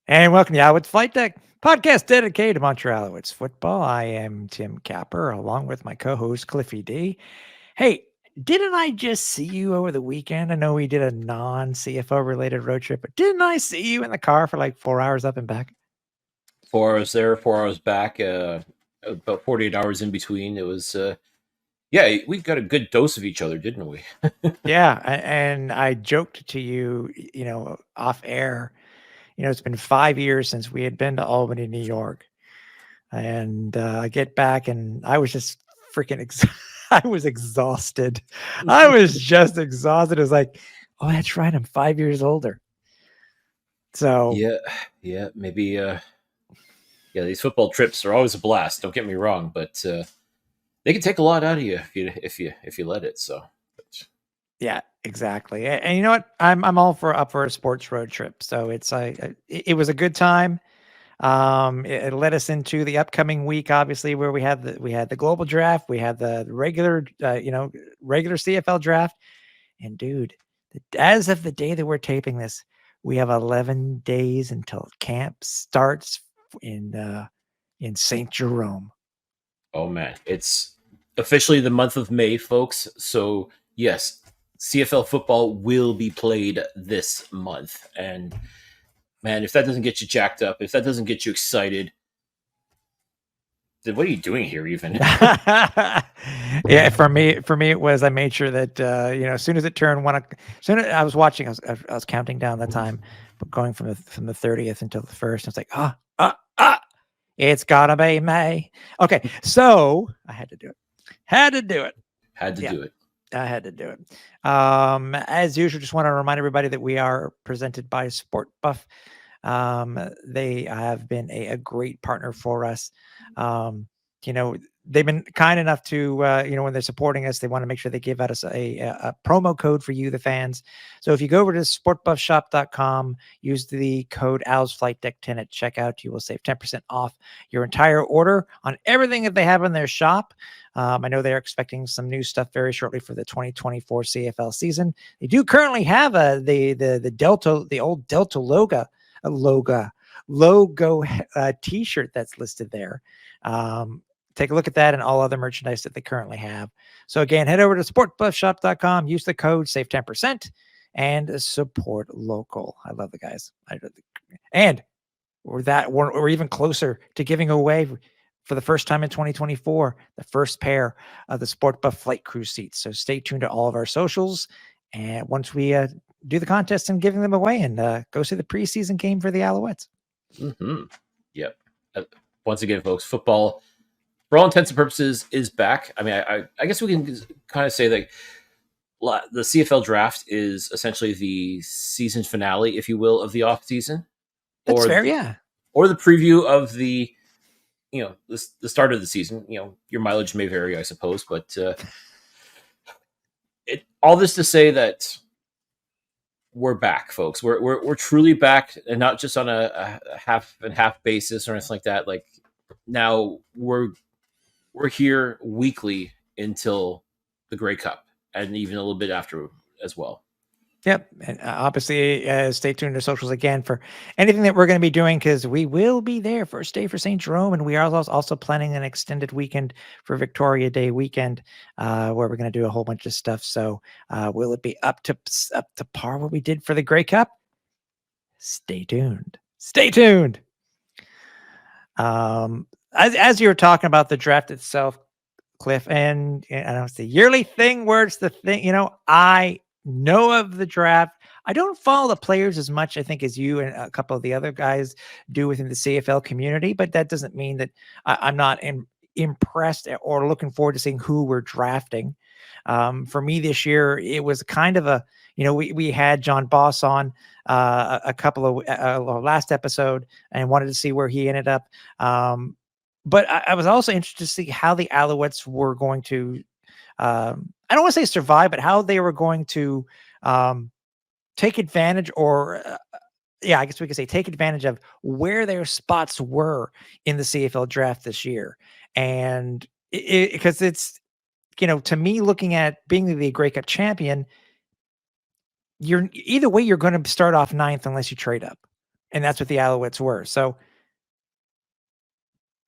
And welcome to Alouettes Flightdeck, podcast dedicated to Montreal Alouettes football. I am Tim Capper, along with my co-host Cliffy D. Hey, didn't I just see you over the weekend? I know we did a non-CFO related road trip, but didn't I see you in the car for like 4 hours up and back? 4 hours there, 4 hours back, about 48 hours in between. It was, yeah, we got a good dose of each other, didn't we? Yeah, and I joked to you, off air. It's been 5 years since we had been to Albany, New York. And I get back and I was just freaking I was exhausted. I was just exhausted. It was like, oh, that's right. I'm 5 years older. So Yeah, yeah, maybe, yeah, these football trips are always a blast. Don't get me wrong, but they can take a lot out of you if you let it. So, but, yeah, exactly. And you know what? I'm all up for a sports road trip. So it's it was a good time. It led us into the upcoming week, obviously, where we had the global draft, we had the regular regular CFL draft. And dude, as of the day that we're taping this, we have 11 days until camp starts in St. Jerome. oh man, it's officially the month of May, folks. So yes, CFL football will be played this month, and man, if that doesn't get you jacked up, if that doesn't get you excited, then what are you doing here even? Yeah, for me it was, I made sure that as soon as it turned soon as I was watching, I was counting down the time, but going from the 30th until the 1st. I was like, it's gotta be May. Okay, so I had to do it. Had to do it. Had to Yeah. do it. I had to do it. As usual, just want to remind everybody that we are presented by SportBuff. They have been a great partner for us. They've been kind enough to, when they're supporting us, they want to make sure they give out us a promo code for you, the fans. So if you go over to sportbuffshop.com, use the code AlsFlightDeck10 at checkout, you will save 10% off your entire order on everything that they have in their shop. I know they're expecting some new stuff very shortly for the 2024 CFL season. They do currently have the Delta, the old Delta logo t-shirt that's listed there. Take a look at that and all other merchandise that they currently have. So again, head over to sportbuffshop.com, use the code, save 10%, and support local. I love the guys. And we're even closer to giving away for the first time in 2024, the first pair of the SportBuff Flight Crew seats. So stay tuned to all of our socials. And once we do the contest and giving them away, and go see the preseason game for the Alouettes. Mm-hmm. Yep. Once again, folks, football, for all intents and purposes, is back. I mean, I guess we can kind of say that the CFL draft is essentially the season finale, if you will, of the off season. That's fair, yeah. Or the preview of the start of the season. Your mileage may vary, I suppose, but all this to say that we're back, folks. We're truly back, and not just on a half and half basis or anything like that. Like, now we're here weekly until the Grey Cup, and even a little bit after as well. Yep. And obviously, stay tuned to socials again for anything that we're going to be doing, because we will be there first day for St. Jerome. And we are also planning an extended weekend for Victoria Day weekend, where we're going to do a whole bunch of stuff. So will it be up to par what we did for the Grey Cup? Stay tuned. Stay tuned. As you were talking about the draft itself, Cliff, and I don't know, it's the yearly thing where it's the thing, I know of the draft. I don't follow the players as much, I think, as you and a couple of the other guys do within the CFL community, but that doesn't mean that I'm not impressed or looking forward to seeing who we're drafting. For me this year, it was kind of a, we had John Boss on a couple of last episode, and wanted to see where he ended up. But I was also interested to see how the Alouettes were going to, I don't want to say survive, but how they were going to take advantage, or I guess we could say take advantage of where their spots were in the CFL draft this year. And because it's, to me, looking at being the Grey Cup champion, either way, you're going to start off ninth unless you trade up. And that's what the Alouettes were. So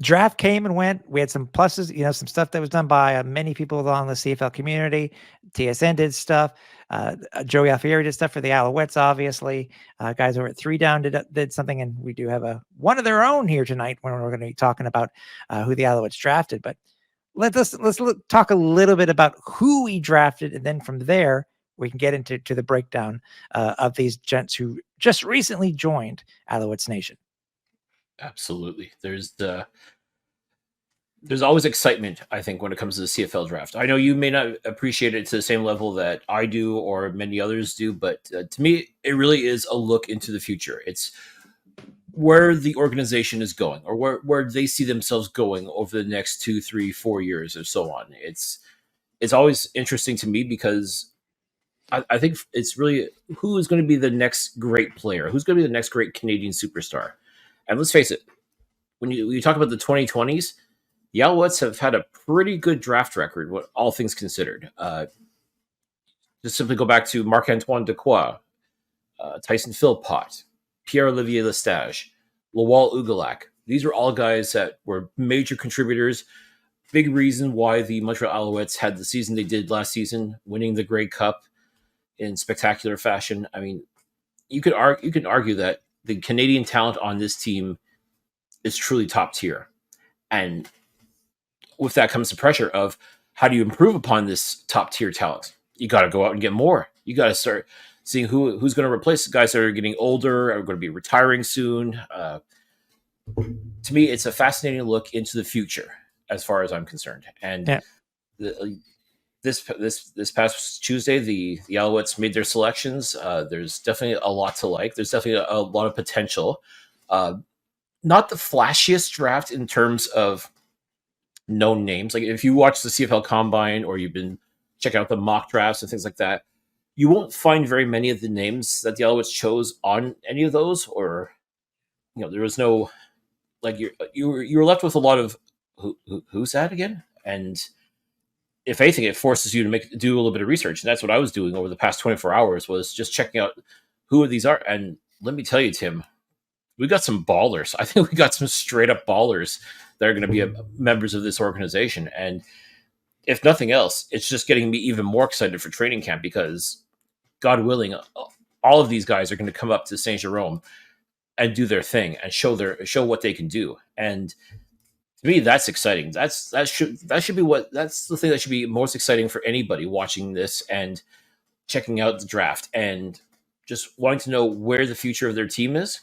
draft came and went. We had some pluses, some stuff that was done by many people along the CFL community. TSN did stuff. Joey Alfieri did stuff for the Alouettes, obviously. Guys over at 3 Down did something, and we do have one of their own here tonight when we're going to be talking about who the Alouettes drafted. But let's talk a little bit about who we drafted, and then from there we can get into the breakdown of these gents who just recently joined Alouettes Nation. Absolutely. There's always excitement, I think, when it comes to the CFL draft. I know you may not appreciate it to the same level that I do or many others do, but to me, it really is a look into the future. It's where the organization is going, or where they see themselves going over the next 2, 3, 4 years, or so on. It's always interesting to me because I think it's really who is going to be the next great player, who's going to be the next great Canadian superstar. And let's face it, when you talk about the 2020s, the Alouettes have had a pretty good draft record, what all things considered. Just simply go back to Marc-Antoine Dequoy, Tyson Philpott, Pierre-Olivier Lestage, Lawal Ugalak. These were all guys that were major contributors. Big reason why the Montreal Alouettes had the season they did last season, winning the Grey Cup in spectacular fashion. I mean, you can argue that the Canadian talent on this team is truly top tier. And with that comes the pressure of how do you improve upon this top tier talent? You got to go out and get more. You got to start seeing who's going to replace the guys that are getting older, are going to be retiring soon. To me, it's a fascinating look into the future as far as I'm concerned. And this past Tuesday, the Alouettes made their selections. There's definitely a lot to like. There's definitely a lot of potential. Not the flashiest draft in terms of known names. Like if you watch the CFL Combine or you've been checking out the mock drafts and things like that, you won't find very many of the names that the Alouettes chose on any of those. Or there was no like you were left with a lot of who's that again? And if anything, it forces you to do a little bit of research. And that's what I was doing over the past 24 hours was just checking out who these are. And let me tell you, Tim, we got some ballers. I think we got some straight up ballers that are going to be members of this organization. And if nothing else, it's just getting me even more excited for training camp because God willing, all of these guys are going to come up to Saint Jerome and do their thing and show what they can do. And to me, that's exciting. That should be that's the thing that should be most exciting for anybody watching this and checking out the draft and just wanting to know where the future of their team is.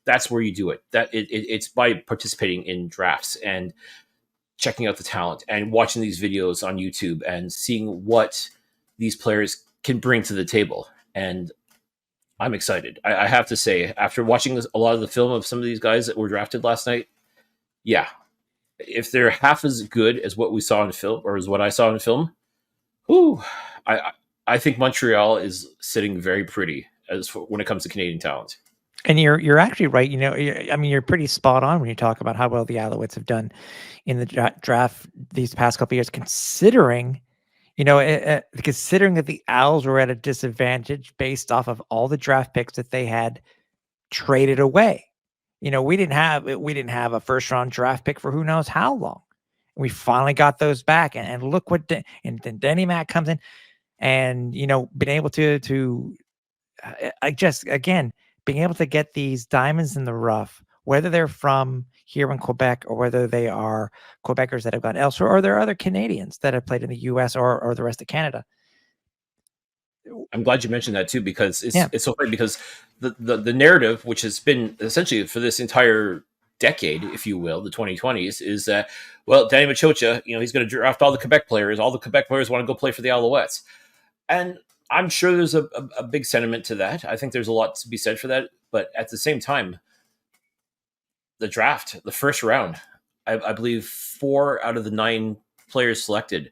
That's where you do it. It's by participating in drafts and checking out the talent and watching these videos on YouTube and seeing what these players can bring to the table. And I'm excited. I have to say, after watching a lot of the film of some of these guys that were drafted last night, yeah, if they're half as good as what we saw in film or as what I saw in film, I think Montreal is sitting very pretty when it comes to Canadian talent. And you're actually right. You're pretty spot on when you talk about how well the Alouettes have done in the draft these past couple of years, considering that the Owls were at a disadvantage based off of all the draft picks that they had traded away. We didn't have a first round draft pick for who knows how long. We finally got those back, and look what and then Denny Mack comes in, and been able to being able to get these diamonds in the rough, whether they're from here in Quebec or whether they are Quebecers that have gone elsewhere, or there are other Canadians that have played in the U.S. or the rest of Canada. I'm glad you mentioned that too, because it's so funny because the narrative, which has been essentially for this entire decade, if you will, the 2020s, is that, well, Danny Machocha, he's going to draft all the Quebec players. All the Quebec players want to go play for the Alouettes. And I'm sure there's a big sentiment to that. I think there's a lot to be said for that. But at the same time, the draft, the first round, I believe 4 out of the 9 players selected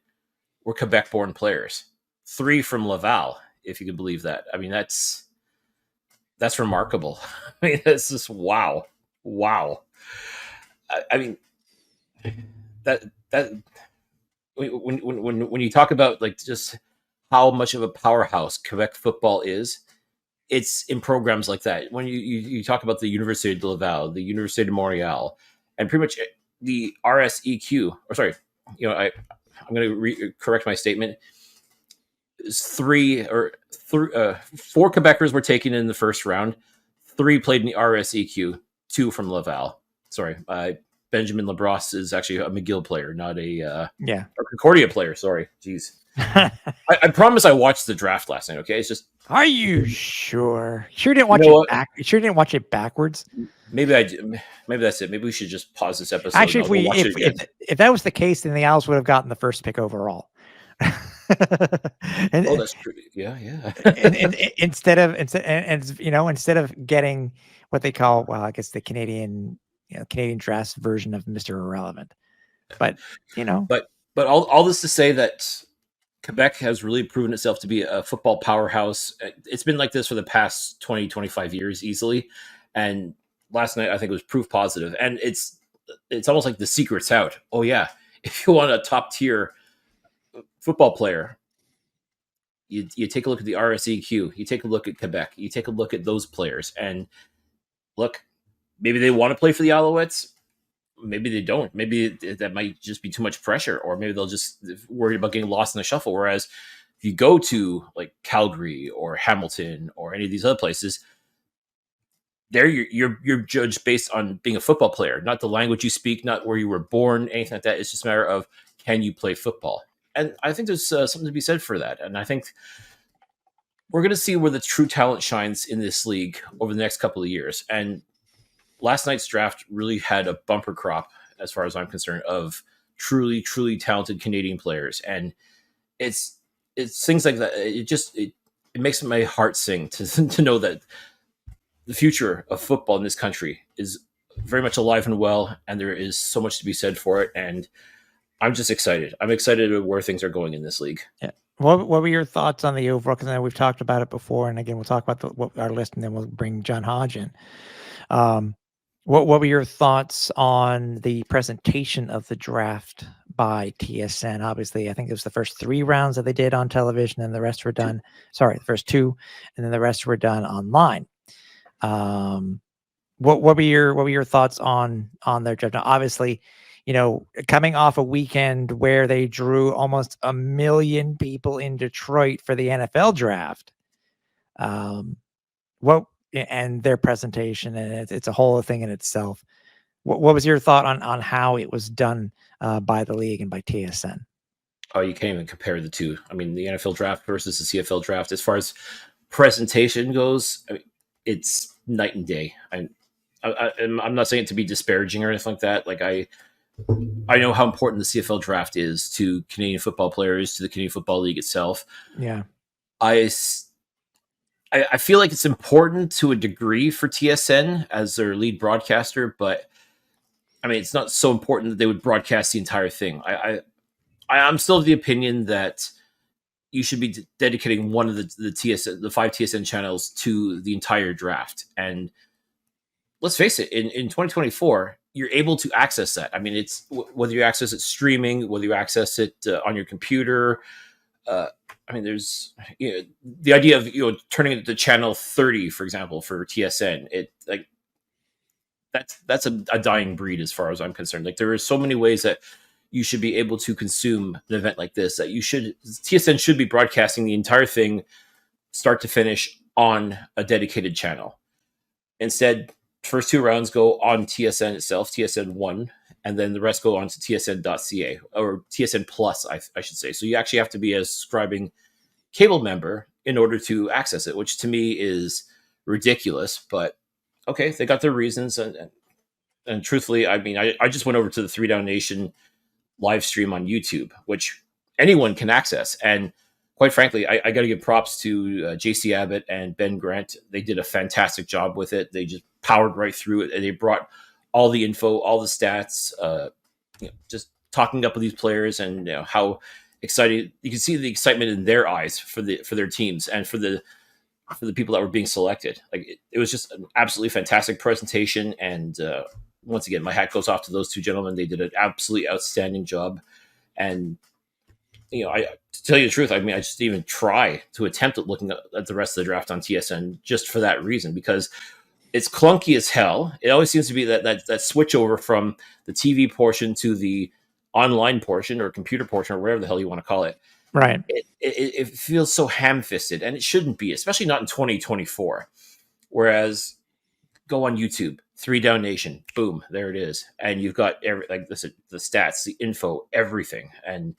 were Quebec-born players. 3 from Laval, if you can believe that. I mean, that's remarkable. I mean, that's just wow. I mean, that when you talk about like just how much of a powerhouse Quebec football is, it's in programs like that. When you talk about the University de Laval, the University de Montreal, and pretty much the RSEQ, or sorry, I'm going to correct my statement. Four Quebecers were taken in the first round. 3 played in the RSEQ. 2 from Laval. Sorry, Benjamin Labrosse is actually a McGill player, not a Concordia player. Sorry, jeez. I promise I watched the draft last night. Okay, it's just. Are you sure? Sure didn't watch it back. Sure didn't watch it backwards. Maybe I did. Maybe that's it. Maybe we should just pause this episode. Actually, if that was the case, then the Owls would have gotten the first pick overall. That's true. Yeah. and instead of getting what they call, well, I guess the Canadian draft version of Mr. Irrelevant, but all this to say that Quebec has really proven itself to be a football powerhouse. It's been like this for the past 20, 25 years easily. And last night, I think it was proof positive. And it's almost like the secret's out. Oh, yeah. If you want a top tier football player, you take a look at the RSEQ. You take a look at Quebec. You take a look at those players. And look, maybe they want to play for the Alouettes. Maybe they don't. Maybe that might just be too much pressure, or maybe they'll just worry about getting lost in the shuffle. Whereas if you go to like Calgary or Hamilton or any of these other places, there you're judged based on being a football player, not the language you speak, not where you were born, anything like that. It's just a matter of, can you play football? And I think there's something to be said for that. And I think we're going to see where the true talent shines in this league over the next couple of years. And last night's draft really had a bumper crop, as far as I'm concerned, of truly, truly talented Canadian players. And it's things like that. It makes my heart sing to know that the future of football in this country is very much alive and well, and there is so much to be said for it. And I'm just excited. I'm excited at where things are going in this league. Yeah. What were your thoughts on the overall? Because I know we've talked about it before, and again, we'll talk about our list, and then we'll bring John Hodge in. What were your thoughts on the presentation of the draft by TSN? Obviously, I think it was the first 3 rounds that they did on television, and the rest were done. Sorry, the first 2, and then the rest were done online. What were your thoughts on their draft? Now, obviously, coming off a weekend where they drew almost 1 million people in Detroit for the NFL draft, and their presentation, and it's a whole thing in itself. What was your thought on how it was done by the league and by TSN? Oh, you can't even compare the two. I mean, the NFL draft versus the CFL draft, as far as presentation goes, I mean, it's night and day. I'm not saying it to be disparaging or anything like that. Like I know how important the CFL draft is to Canadian football players, to the Canadian Football League itself. Yeah. I feel like it's important to a degree for TSN as their lead broadcaster, but I mean, it's not so important that they would broadcast the entire thing. I'm still of the opinion that you should be dedicating one of the 5 TSN channels to the entire draft. And let's face it, in 2024, you're able to access that. I mean, it's whether you access it streaming, whether you access it on your computer. I mean, there's the idea of turning it to channel 30, for example, for TSN. That's a dying breed as far as I'm concerned. Like, there are so many ways that you should be able to consume an event like this, that TSN should be broadcasting the entire thing, start to finish, on a dedicated channel. Instead, first 2 rounds go on TSN itself, TSN 1, and then the rest go on to tsn.ca, or TSN Plus, I should say. So you actually have to be a subscribing cable member in order to access it, which to me is ridiculous. But okay, they got their reasons. And truthfully, I mean, I just went over to the 3 Down Nation live stream on YouTube, which anyone can access. And quite frankly, I got to give props to JC Abbott and Ben Grant. They did a fantastic job with it. They just powered right through it, and they brought all the info, all the stats, just talking up with these players, and how excited you can see the excitement in their eyes for their teams and for the people that were being selected. Like, it was just an absolutely fantastic presentation. And once again, my hat goes off to those 2 gentlemen. They did an absolutely outstanding job. And I to tell you the truth, I mean, I just didn't even try to attempt at looking at the rest of the draft on TSN just for that reason, because it's clunky as hell. It always seems to be that switch over from the TV portion to the online portion or computer portion or whatever the hell you want to call it. Right. It feels so ham-fisted, and it shouldn't be, especially not in 2024. Whereas go on YouTube, Three Down Nation, boom, there it is, and you've got the stats, the info, everything. And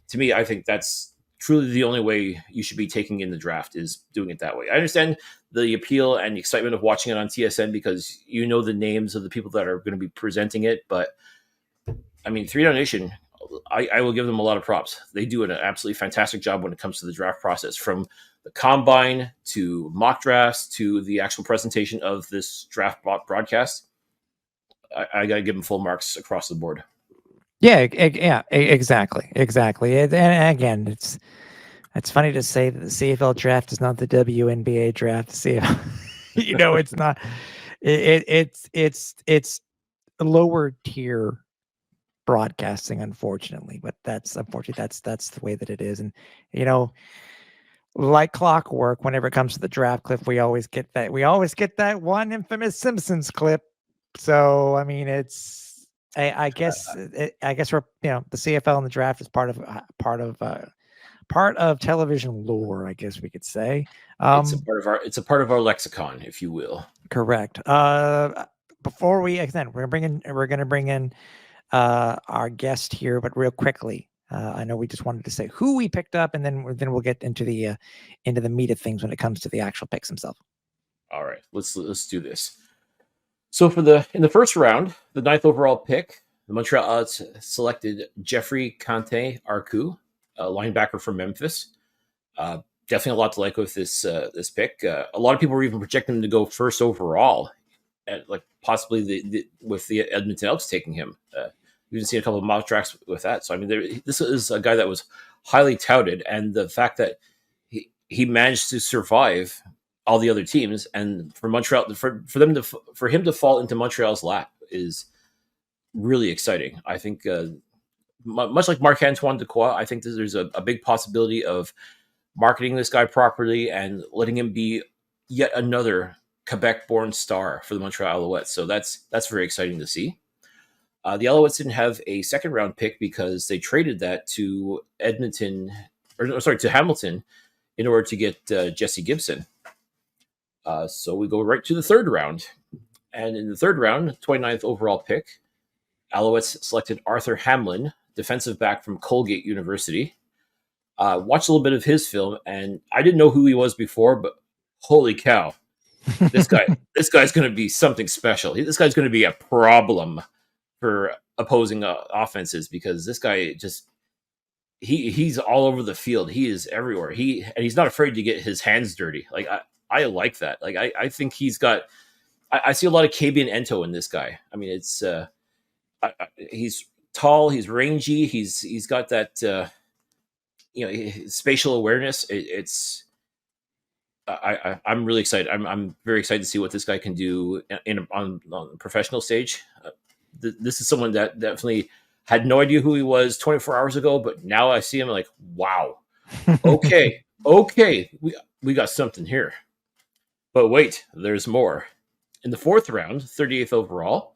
to me, I think that's truly the only way you should be taking in the draft, is doing it that way. I understand the appeal and the excitement of watching it on TSN because you know the names of the people that are going to be presenting it, but I mean, Three Down Nation, I will give them a lot of props. They do an absolutely fantastic job when it comes to the draft process, from the combine to mock drafts to the actual presentation of this draft broadcast. I got to give them full marks across the board. Yeah, exactly. And again, it's funny to say that the CFL draft is not the WNBA draft. The CFL, it's not. It's a lower tier broadcasting, unfortunately, but that's the way that it is. And like clockwork, whenever it comes to the draft, Cliff, we always get that one infamous Simpsons clip. So I mean, I guess we're the CFL and the draft is part of television lore, I guess we could say. It's a part of our lexicon, if you will. Correct. Before we extend, we're gonna bring in our guest here, but real quickly, I know we just wanted to say who we picked up, and then we'll get into the meat of things when it comes to the actual picks themselves. All right, let's do this. So in the first round, the 9th overall pick, the Montreal Alouettes selected Jeffrey Kante Arku, a linebacker from Memphis. Definitely a lot to like with this pick. A lot of people were even projecting him to go first overall, like possibly with the Edmonton Elks taking him. We've seen a couple of mock drafts with that. So I mean, this is a guy that was highly touted, and the fact that he managed to survive all the other teams, and for Montreal, for him to fall into Montreal's lap is really exciting. I think much like Marc-Antoine Dequoy, I think there's a big possibility of marketing this guy properly and letting him be yet another Quebec-born star for the Montreal Alouettes. So that's very exciting to see. The Alouettes didn't have a second-round pick because they traded that to Hamilton in order to get Jesse Gibson. So we go right to the third round. And in the third round, 29th overall pick, Alouettes selected Arthur Hamlin, defensive back from Colgate University. Watched a little bit of his film, and I didn't know who he was before, but holy cow, this guy's going to be something special. This guy's going to be a problem for opposing offenses, because this guy he's all over the field. He is everywhere. He's not afraid to get his hands dirty. Like I like that. Like I think he's got. I see a lot of KB and Ento in this guy. I mean, it's he's tall, he's rangy, he's got that spatial awareness. I'm really excited. I'm very excited to see what this guy can do on the professional stage. This is someone that definitely had no idea who he was 24 hours ago, but now I see him like, wow, okay, we got something here. But wait, there's more. In the fourth round, 38th overall,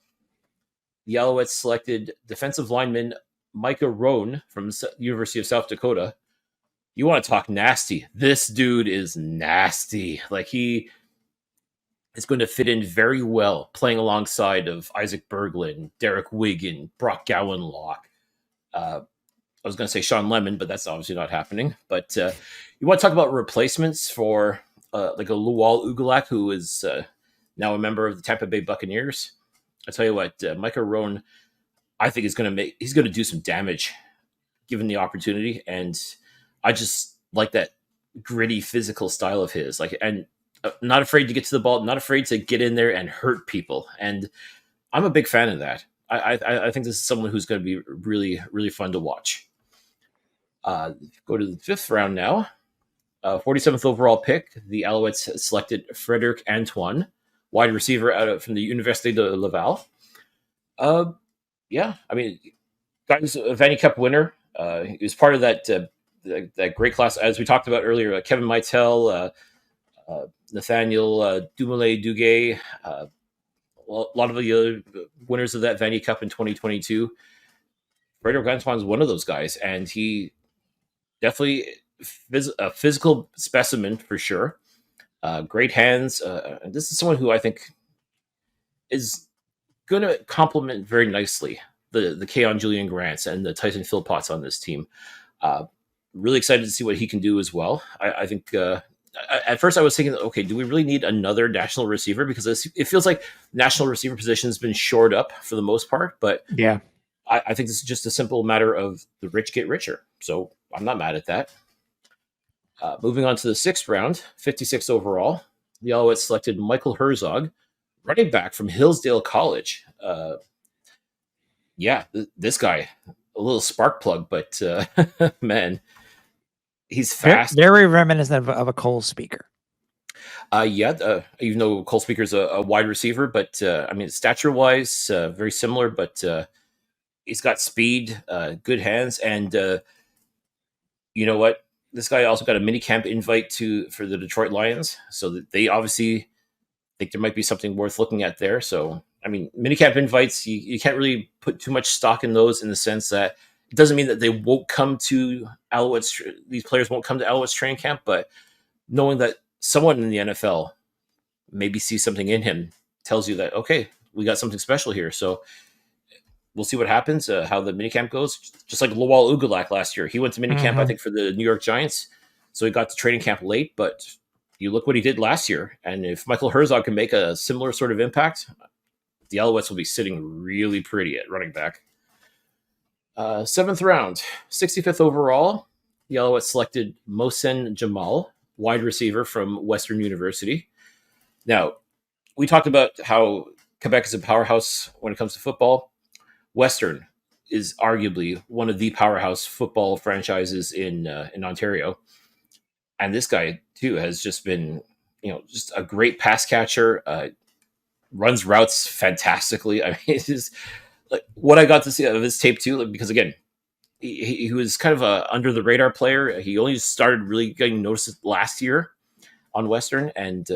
the Alouettes selected defensive lineman Micah Roan from University of South Dakota. You want to talk nasty? This dude is nasty. Like, he is going to fit in very well playing alongside of Isaac Berglund, Derek Wigan, Brock Gowanlock. I was going to say Sean Lemon, but that's obviously not happening. But you want to talk about replacements for like a Lual Ugalak, who is now a member of the Tampa Bay Buccaneers. I tell you what, Micah Roan, I think he's going to do some damage given the opportunity, and I just like that gritty physical style of his. Like, and not afraid to get to the ball, not afraid to get in there and hurt people. And I'm a big fan of that. I think this is someone who's going to be really, really fun to watch. Go to the fifth round now. 47th overall pick, the Alouettes selected Frederic Antoine, wide receiver from the Université de Laval. Yeah, I mean, guy's a Vanier Cup winner. He was part of that that great class, as we talked about earlier, Kevin Meitel, Nathaniel Dumoulin-Duguay, a lot of the other winners of that Vanier Cup in 2022. Frederick Antoine is one of those guys, and he definitely a physical specimen for sure. Great hands. And this is someone who I think is going to complement very nicely the Keon Julian Grants and the Tyson Philpotts on this team. Really excited to see what he can do as well. I think at first I was thinking, okay, do we really need another national receiver? Because it feels like national receiver position has been shored up for the most part. But yeah, I think this is just a simple matter of the rich get richer. So I'm not mad at that. Moving on to the 6th round, 56th overall, the Alouettes selected Michael Herzog, running back from Hillsdale College. This guy, a little spark plug, but man, he's fast. Very reminiscent of a Cole Speaker. Even though Cole Speaker's a wide receiver, but I mean, stature-wise, very similar, but he's got speed, good hands, and you know what? This guy also got a mini camp invite for the Detroit Lions, so that they obviously think there might be something worth looking at there. So, I mean, mini camp invites, you can't really put too much stock in those in the sense that it doesn't mean that they won't come to Alouettes. These players won't come to Alouettes training camp, but knowing that someone in the NFL maybe sees something in him tells you that, okay, we got something special here. So we'll see what happens, how the minicamp goes. Just like Lawal Ugalak last year. He went to minicamp, I think, for the New York Giants. So he got to training camp late, but you look what he did last year. And if Michael Herzog can make a similar sort of impact, the Alouettes will be sitting really pretty at running back. 7th round, 65th overall, the Alouettes selected Mohsen Jamal, wide receiver from Western University. Now, we talked about how Quebec is a powerhouse when it comes to football. Western is arguably one of the powerhouse football franchises in Ontario. And this guy, too, has just been, just a great pass catcher, runs routes fantastically. I mean, it's just, like, what I got to see of his tape, too, because, again, he was kind of a under-the-radar player. He only started really getting noticed last year on Western. And,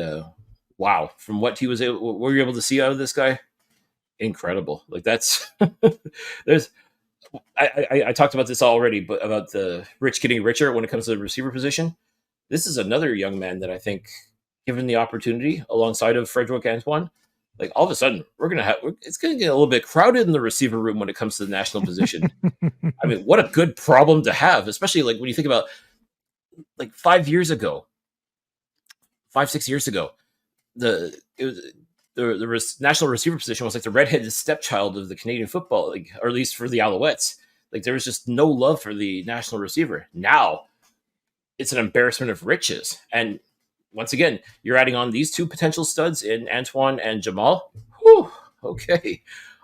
wow, from what we were able to see out of this guy, incredible. Like, that's I talked about this already, but about the rich getting richer when it comes to the receiver position. This is another young man that I think, given the opportunity alongside of Frederick Antoine, like, all of a sudden it's gonna get a little bit crowded in the receiver room when it comes to the national position. I mean, what a good problem to have, especially like when you think about like 5 years ago, 6 years ago, the national receiver position was like the redheaded stepchild of the Canadian Football League, or at least for the Alouettes. Like, there was just no love for the national receiver. Now, it's an embarrassment of riches. And once again, you're adding on these two potential studs in Antoine and Jamal. Whew, okay.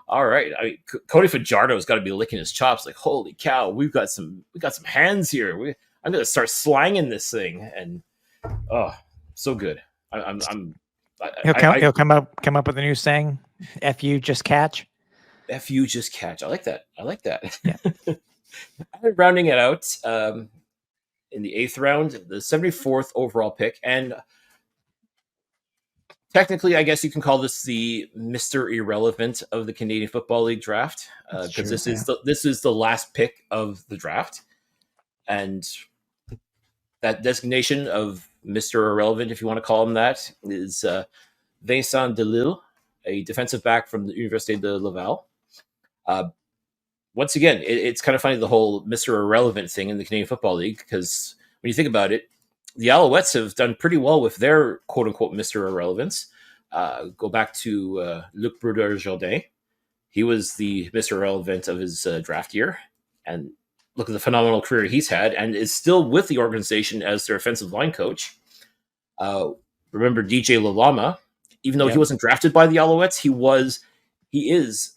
All right. I mean, Cody Fajardo's got to be licking his chops. Like, holy cow, we got some hands here. I'm going to start slanging this thing. And, oh, so good. He'll come up with a new saying. F you, just catch. F you, just catch. I like that. Yeah. Rounding it out, in the 8th round, the 74th overall pick, and technically, I guess you can call this the Mr. Irrelevant of the Canadian Football League draft, because this is the last pick of the draft, and that designation of Mr. Irrelevant, if you want to call him that, is Vincent Delisle, a defensive back from the Université de Laval. Once again, it's kind of funny, the whole Mr. Irrelevant thing in the Canadian Football League, because when you think about it, the Alouettes have done pretty well with their quote-unquote Mr. Irrelevance. Go back to Luc Brodeur-Jourdain. He was the Mr. Irrelevant of his draft year, and look at the phenomenal career he's had, and is still with the organization as their offensive line coach. Remember DJ Lalama, even though he wasn't drafted by the Alouettes, he is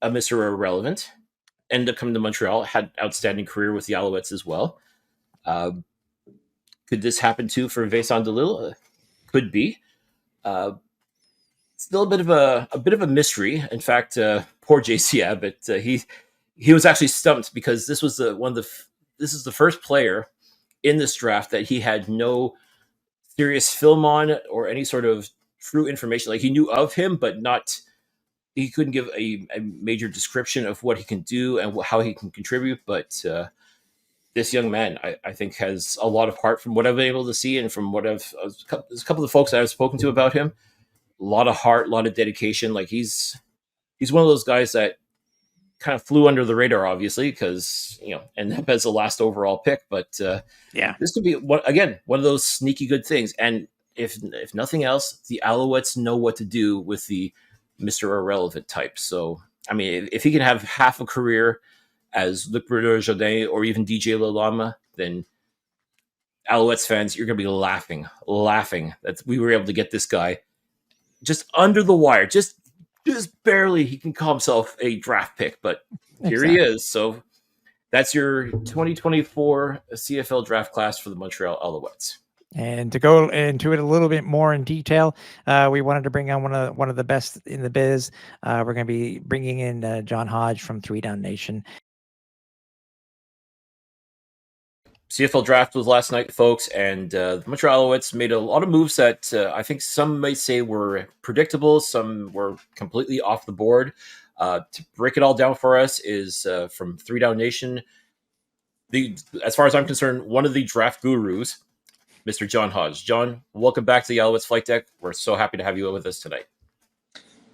a Mr. Irrelevant. Ended up coming to Montreal, had outstanding career with the Alouettes as well. Could this happen too for Vincent Delisle? Could be. Still a bit of a mystery. In fact, poor JC Abbott, he was actually stumped, because this was this is the first player in this draft that he had no serious film on or any sort of true information. Like he knew of him, but not he couldn't give a major description of what he can do and how he can contribute. But this young man, I think, has a lot of heart from what I've been able to see, and from what there's a couple of folks that I've spoken to about him. A lot of heart, a lot of dedication. Like he's one of those guys that kind of flew under the radar, obviously, because ended up as the last overall pick. But this could be one of those sneaky good things. And if nothing else, the Alouettes know what to do with the Mr. Irrelevant type. So I mean, if he can have half a career as Luc Brodeur-Jardin or even DJ Lalama, then Alouettes fans, you're going to be laughing that we were able to get this guy just under the wire, just barely. He can call himself a draft pick, but here he is. So that's your 2024 CFL draft class for the Montreal Alouettes. And to go into it a little bit more in detail, we wanted to bring on one of the best in the biz. We're going to be bringing in John Hodge from 3 Down Nation. CFL draft was last night, folks, and the Montreal Alouettes made a lot of moves that I think some might say were predictable, some were completely off the board. To break it all down for us is from 3 Down Nation, as far as I'm concerned, one of the draft gurus, Mr. John Hodge. John, welcome back to the Alouettes Flight Deck. We're so happy to have you with us tonight.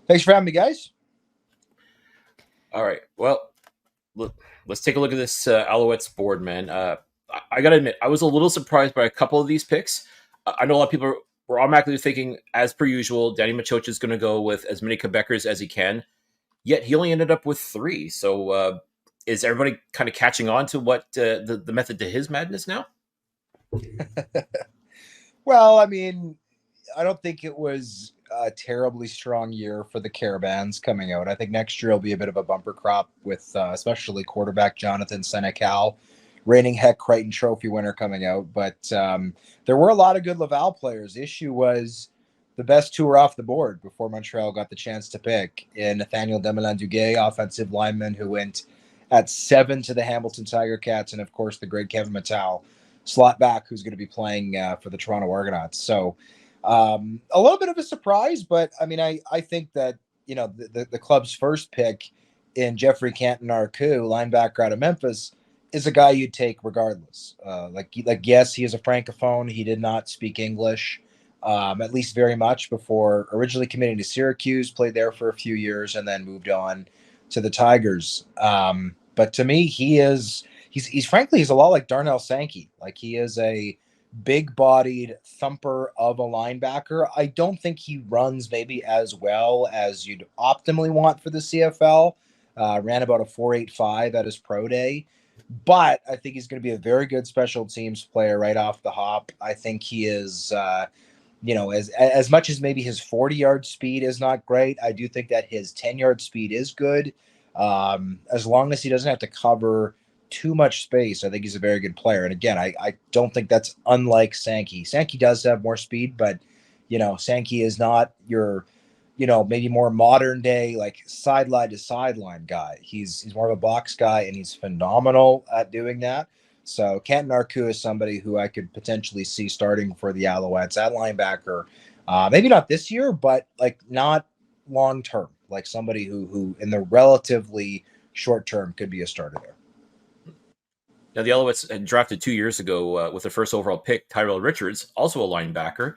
Thanks for having me, guys. All right, well, let's take a look at this Alouettes board, man. I got to admit, I was a little surprised by a couple of these picks. I know a lot of people were automatically thinking, as per usual, Danny Machocha is going to go with as many Quebecers as he can. Yet he only ended up with 3. So is everybody kind of catching on to what the method to his madness now? Well, I mean, I don't think it was a terribly strong year for the Caravans coming out. I think next year will be a bit of a bumper crop with especially quarterback Jonathan Senecal, reigning Heck Crichton Trophy winner, coming out. But there were a lot of good Laval players. The issue was the best 2 were off the board before Montreal got the chance to pick. In Nathaniel Demelin-Duguay, offensive lineman, who went at 7 to the Hamilton Tiger Cats, and of course the great Kevin Mattel, slot back, who's going to be playing for the Toronto Argonauts. So a little bit of a surprise, but I mean, I think that the club's first pick in Jeffrey Canton-Arcou, linebacker out of Memphis, is a guy you'd take regardless. Yes, he is a francophone. He did not speak English, at least very much, before originally committing to Syracuse, played there for a few years, and then moved on to the Tigers. But to me, he's frankly a lot like Darnell Sankey. Like, he is a big-bodied thumper of a linebacker. I don't think he runs maybe as well as you'd optimally want for the CFL. Ran about a 4.85 at his pro day. But I think he's going to be a very good special teams player right off the hop. I think he is, as much as maybe his 40-yard speed is not great, I do think that his 10-yard speed is good. As long as he doesn't have to cover too much space, I think he's a very good player. And again, I don't think that's unlike Sankey. Sankey does have more speed, but, Sankey is not your maybe more modern day, like sideline to sideline guy. He's more of a box guy, and he's phenomenal at doing that. So Canton-Arcou is somebody who I could potentially see starting for the Alouettes at linebacker. Maybe not this year, but like not long term, like somebody who in the relatively short term could be a starter there. Now, the Alouettes had drafted 2 years ago with their first overall pick, Tyrell Richards, also a linebacker.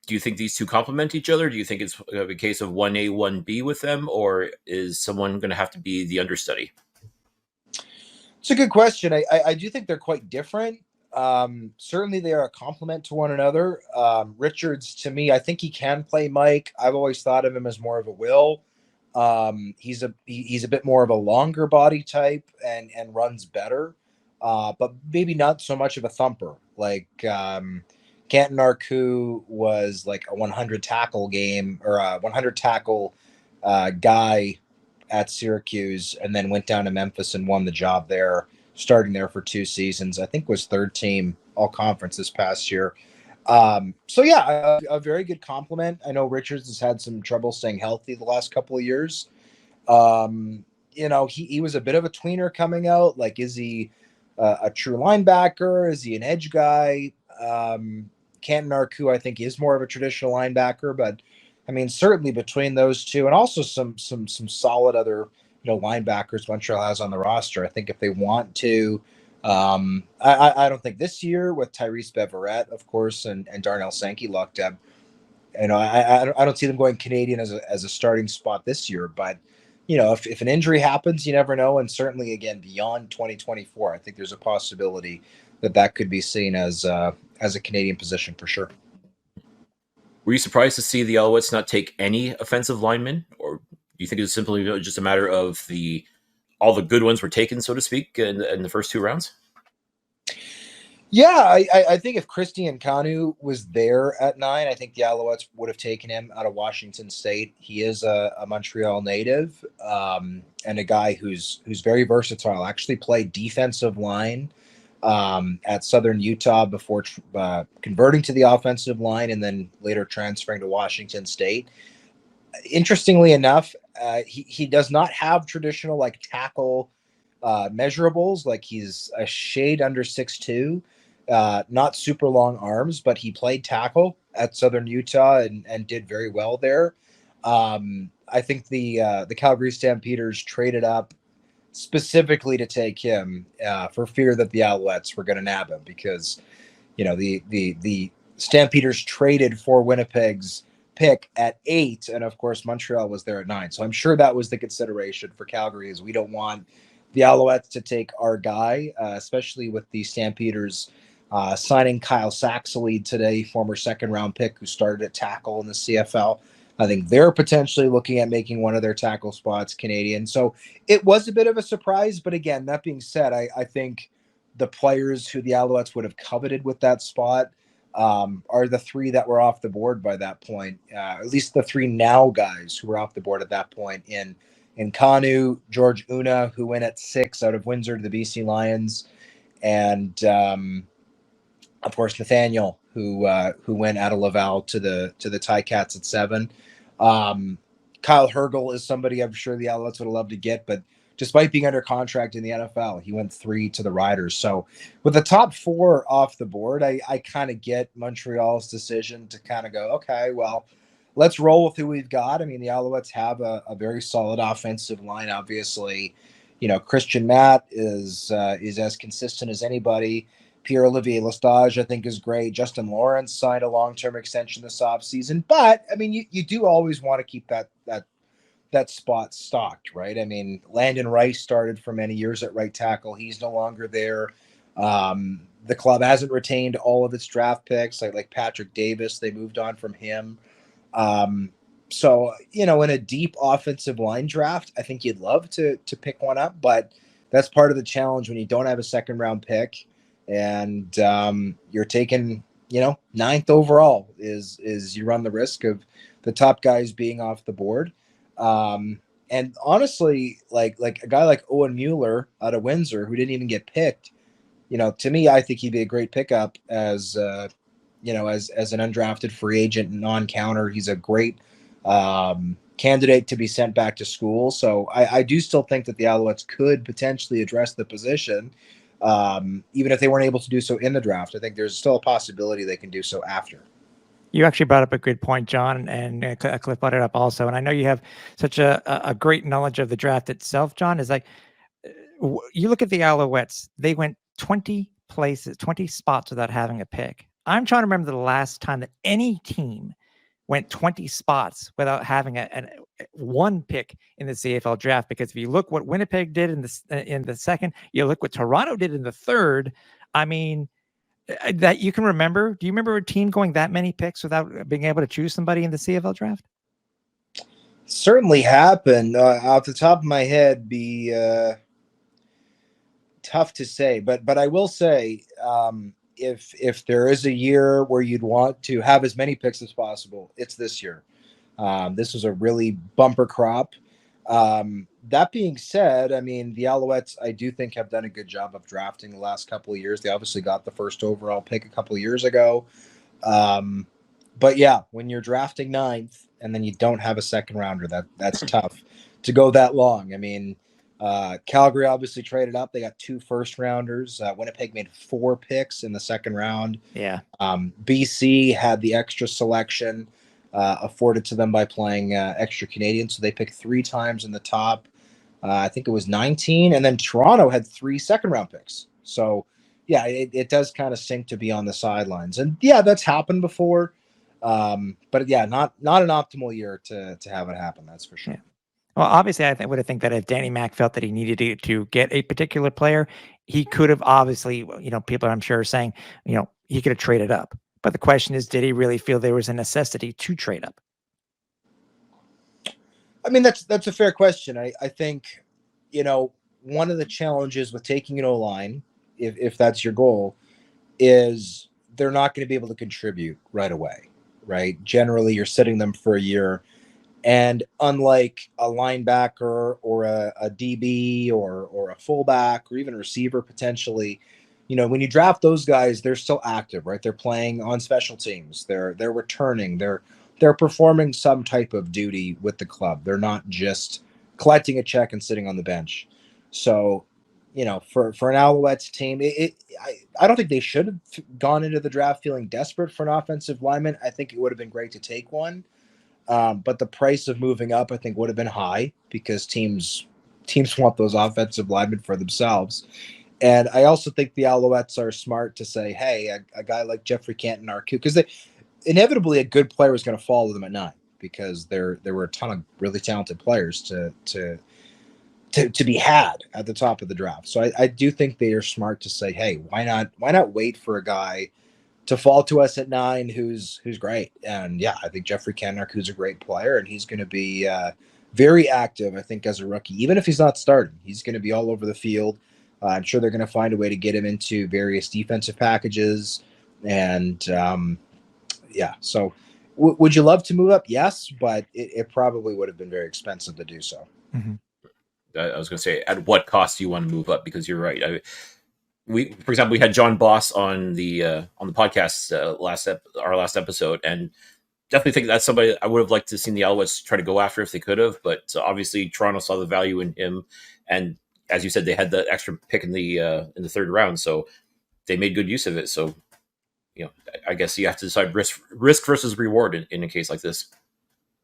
Do you think these two complement each other? Do you think it's a case of 1A, 1B with them, or is someone going to have to be the understudy? It's a good question. I do think they're quite different. Certainly they are a complement to one another. Richards, to me, I think he can play Mike. I've always thought of him as more of a Will. He's a bit more of a longer body type and runs better, but maybe not so much of a thumper. Like Canton-Arcou was like a 100 tackle game, or a 100 tackle guy at Syracuse, and then went down to Memphis and won the job there, starting there for 2 seasons. I think was 3rd team all conference this past year. So yeah, a very good compliment. I know Richards has had some trouble staying healthy the last couple of years. He was a bit of a tweener coming out. Like, is he a true linebacker? Is he an edge guy? Canton Arku, I think, is more of a traditional linebacker, but I mean, certainly between those two, and also some solid other linebackers Montreal has on the roster. I think if they want to, I don't think this year with Tyrese Beverette, of course, and Darnell Sankey locked up. I don't see them going Canadian as a starting spot this year, but if an injury happens, you never know. And certainly, again, beyond 2024, I think there's a possibility that could be seen as a Canadian position for sure. Were you surprised to see the Alouettes not take any offensive linemen, or do you think it's simply just a matter of all the good ones were taken, so to speak, in the first two rounds? Yeah, I think if Christian Kanu was there at 9, I think the Alouettes would have taken him out of Washington State. He is a Montreal native, and a guy who's very versatile. Actually played defensive line at Southern Utah before converting to the offensive line, and then later transferring to Washington State. Interestingly enough, he does not have traditional tackle measurables. Like, he's a shade under 6'2". Not super long arms, but he played tackle at Southern Utah and did very well there. I think the Calgary Stampeders traded up specifically to take him for fear that the Alouettes were going to nab him, because the Stampeders traded for Winnipeg's pick at 8, and of course Montreal was there at 9. So I'm sure that was the consideration for Calgary, is we don't want the Alouettes to take our guy, especially with the Stampeders signing Kyle Saxelid today, former second-round pick who started at tackle in the CFL. I think they're potentially looking at making one of their tackle spots Canadian. So it was a bit of a surprise. But again, that being said, I think the players who the Alouettes would have coveted with that spot are the 3 that were off the board by that point. At least the 3 now guys who were off the board at that point in Kanu, George Una, who went at 6 out of Windsor to the BC Lions, and of course Nathaniel, who went out of Laval to the Ticats at 7. Kyle Hergel is somebody I'm sure the Alouettes would have loved to get, but despite being under contract in the NFL, he went 3 to the Riders. So with the top 4 off the board, I kind of get Montreal's decision to kind of go, okay, well, let's roll with who we've got. I mean, the Alouettes have a very solid offensive line. Obviously, Christian Matt is as consistent as anybody. Pierre-Olivier Lestage, I think, is great. Justin Lawrence signed a long-term extension this offseason. But, I mean, you do always want to keep that spot stocked, right? I mean, Landon Rice started for many years at right tackle. He's no longer there. The club hasn't retained all of its draft picks, like Patrick Davis. They moved on from him. So, in a deep offensive line draft, I think you'd love to pick one up, but that's part of the challenge when you don't have a second-round pick. And you're taking, 9th overall is you run the risk of the top guys being off the board. And honestly, like a guy like Owen Mueller out of Windsor, who didn't even get picked, to me, I think he'd be a great pickup as an undrafted free agent, non-counter. He's a great candidate to be sent back to school. So I do still think that the Alouettes could potentially address the position. Even if they weren't able to do so in the draft, I think there's still a possibility they can do so after. You actually brought up a good point, John, and Cliff brought it up also. And I know you have such a great knowledge of the draft itself, John. Is like, you look at the Alouettes, they went 20 spots without having a pick. I'm trying to remember the last time that any team went 20 spots without having one pick in the CFL draft. Because if you look what Winnipeg did in the second, you look what Toronto did in the third. I mean, that you can remember. Do you remember a team going that many picks without being able to choose somebody in the CFL draft? Certainly happened. Off the top of my head, be tough to say. But I will say, if there is a year where you'd want to have as many picks as possible, it's this year. This was a really bumper crop. That being said, I mean, the Alouettes, I do think, have done a good job of drafting the last couple of years. They obviously got the first overall pick a couple of years ago. But yeah, when you're drafting 9th and then you don't have a second rounder, that's tough to go that long. I mean, Calgary obviously traded up. They got 2 first-rounders. Winnipeg made 4 picks in the second round. Yeah. BC had the extra selection afforded to them by playing extra Canadian, so they picked 3 times in the top. I think it was 19, and then Toronto had 3 second-round picks. So, yeah, it does kind of sink to be on the sidelines, and yeah, that's happened before. But yeah, not an optimal year to have it happen. That's for sure. Yeah. Well, obviously, I would think that if Danny Mac felt that he needed to get a particular player, he could have obviously, people I'm sure are saying, he could have traded up. But the question is, did he really feel there was a necessity to trade up? I mean, that's a fair question. I think, one of the challenges with taking an O-line, if that's your goal, is they're not going to be able to contribute right away, right? Generally, you're sitting them for a year. And unlike a linebacker or a DB or a fullback or even a receiver potentially, when you draft those guys, they're still active, right? They're playing on special teams. They're returning. They're performing some type of duty with the club. They're not just collecting a check and sitting on the bench. So, for an Alouettes team, I don't think they should have gone into the draft feeling desperate for an offensive lineman. I think it would have been great to take one. But the price of moving up, I think, would have been high because teams want those offensive linemen for themselves. And I also think the Alouettes are smart to say, hey, a guy like Jeffrey Canton, because inevitably a good player was going to follow them at 9 because there were a ton of really talented players to be had at the top of the draft. So I do think they are smart to say, hey, why not wait for a guy to fall to us at 9 who's great. And yeah, I think Jeffrey Kenrick, who's a great player, and he's going to be very active, I think, as a rookie. Even if he's not starting, he's going to be all over the field. I'm sure they're going to find a way to get him into various defensive packages. And yeah, so would you love to move up? Yes, but it probably would have been very expensive to do so. Mm-hmm. I was going to say, at what cost do you want to move up? Because you're right. For example, we had John Boss on the podcast our last episode, and definitely think that's somebody I would have liked to seen the Alouettes try to go after if they could have. But obviously, Toronto saw the value in him, and as you said, they had the extra pick in the third round, so they made good use of it. So, I guess you have to decide risk versus reward in a case like this.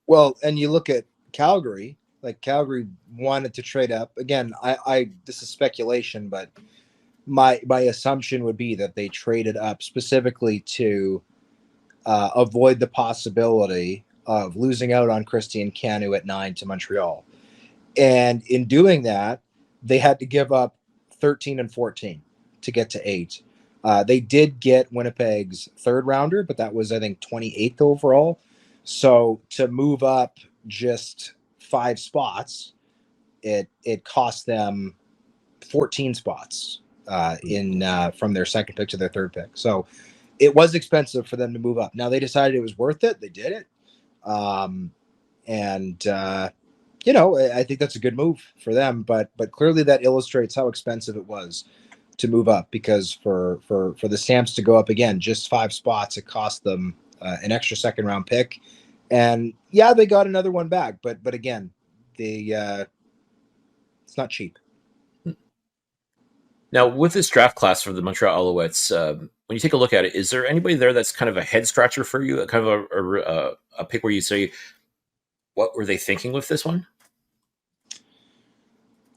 Well, and you look at Calgary. Like Calgary wanted to trade up again. I this is speculation, but my assumption would be that they traded up specifically to avoid the possibility of losing out on Christian Canu at 9 to Montreal. And in doing that, they had to give up 13 and 14 to get to 8. They did get Winnipeg's third rounder, but that was, I think, 28th overall. So to move up just 5 spots, it cost them 14 spots from their second pick to their third pick. So it was expensive for them to move up. Now they decided it was worth it. They did it. I think that's a good move for them, but clearly that illustrates how expensive it was to move up, because for the Stamps to go up again, just 5 spots, it cost them an extra second round pick. And yeah, they got another one back, but again, it's not cheap. Now, with this draft class for the Montreal Alouettes, when you take a look at it, is there anybody there that's kind of a head scratcher for you, kind of a pick where you say, what were they thinking with this one?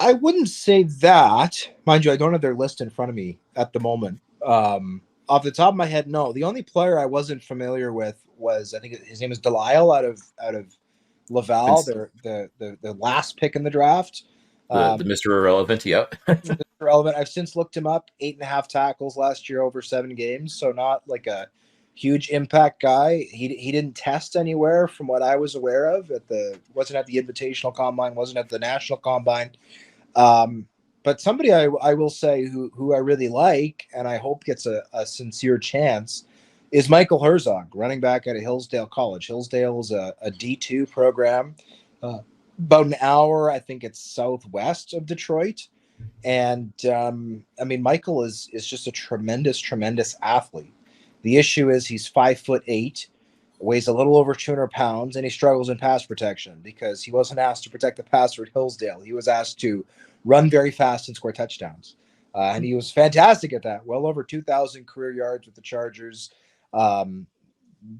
I wouldn't say that. Mind you, I don't have their list in front of me at the moment. Off the top of my head, no. The only player I wasn't familiar with was, I think his name is Delisle out of Laval, the last pick in the draft. The Mr. Irrelevant, yeah. Mr. Irrelevant. I've since looked him up. 8.5 tackles last year over 7 games, so not like a huge impact guy. He didn't test anywhere from what I was aware of. Wasn't at the Invitational Combine, wasn't at the National Combine. But somebody I will say who I really like, and I hope gets a sincere chance, is Michael Herzog, running back out of Hillsdale College. Hillsdale is a D2 program. About an hour, I think it's southwest of Detroit. And Michael is just a tremendous athlete. The issue is he's 5'8", weighs a little over 200 pounds, and he struggles in pass protection because he wasn't asked to protect the passer at Hillsdale. He was asked to run very fast and score touchdowns. And he was fantastic at that. Well over 2,000 career yards with the Chargers.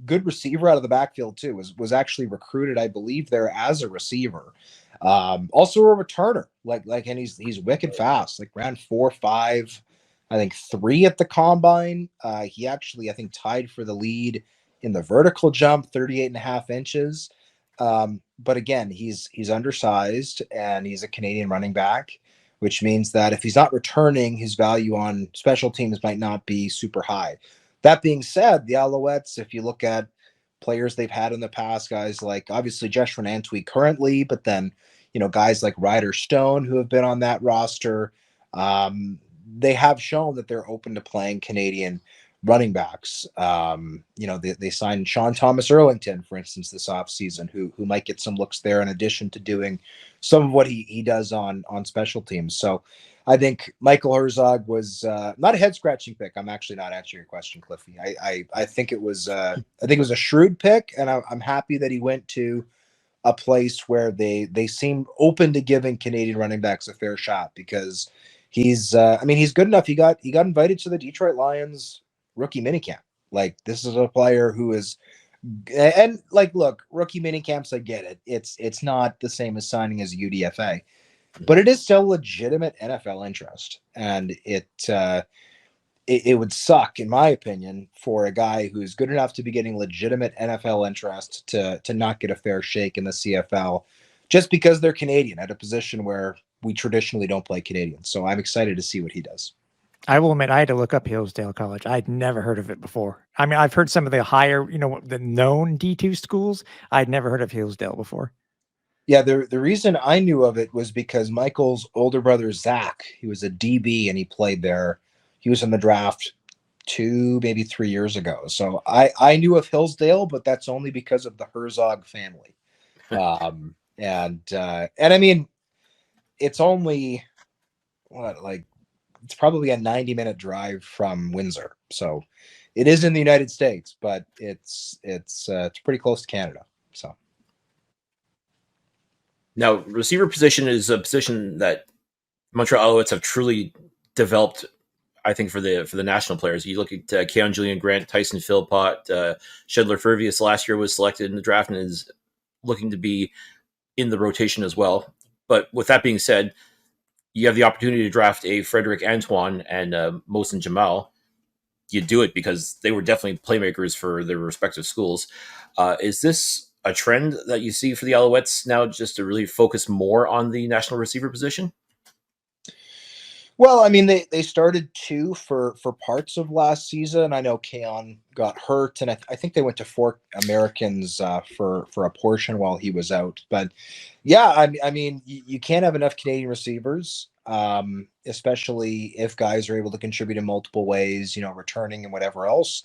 Good receiver out of the backfield too. Was actually recruited, I believe, there as a receiver. Also a returner, and he's wicked fast. Like ran 4.5, I think 3 at the combine. He actually, I think, tied for the lead in the vertical jump, 38.5 inches. But again, he's undersized and he's a Canadian running back, which means that if he's not returning, his value on special teams might not be super high. That being said, the Alouettes, if you look at players they've had in the past, guys like obviously Josh Antwi currently, but then, guys like Ryder Stone who have been on that roster, they have shown that they're open to playing Canadian running backs. They signed Sean Thomas Erlington, for instance, this offseason, who might get some looks there in addition to doing some of what he does on special teams. So I think Michael Herzog was not a head scratching pick. I'm actually not answering your question, Cliffy. I think it was a shrewd pick, and I'm happy that he went to a place where they seem open to giving Canadian running backs a fair shot, because he's good enough. He got invited to the Detroit Lions rookie minicamp. Like, this is a player who is, and like, look, rookie minicamps, I get it. It's not the same as signing as a UDFA. But it is still legitimate NFL interest, and it would suck, in my opinion, for a guy who's good enough to be getting legitimate NFL interest to not get a fair shake in the CFL, just because they're Canadian at a position where we traditionally don't play Canadians. So I'm excited to see what he does. I will admit, I had to look up Hillsdale College. I'd never heard of it before. I mean, I've heard some of the higher, the known D2 schools. I'd never heard of Hillsdale before. Yeah, the reason I knew of it was because Michael's older brother, Zach, he was a DB and he played there. He was in the draft 2, maybe 3 years ago. So I knew of Hillsdale, but that's only because of the Herzog family. And I mean, it's only it's probably a 90-minute drive from Windsor. So it is in the United States, but it's pretty close to Canada. So. Now, receiver position is a position that Montreal Alouettes have truly developed, I think, for the national players. You look at Keon Julian Grant, Tyson Philpott, Shedler Furvius last year was selected in the draft and is looking to be in the rotation as well. But with that being said, you have the opportunity to draft a Frederick Antoine and Mohsen Jamal. You do it because they were definitely playmakers for their respective schools. Is this a trend that you see for the Alouettes now, just to really focus more on the national receiver position? Well, I mean, they started 2 for parts of last season. I know Keon got hurt, and I think they went to 4 Americans for a portion while he was out. But yeah, I mean, you can't have enough Canadian receivers, especially if guys are able to contribute in multiple ways, returning and whatever else.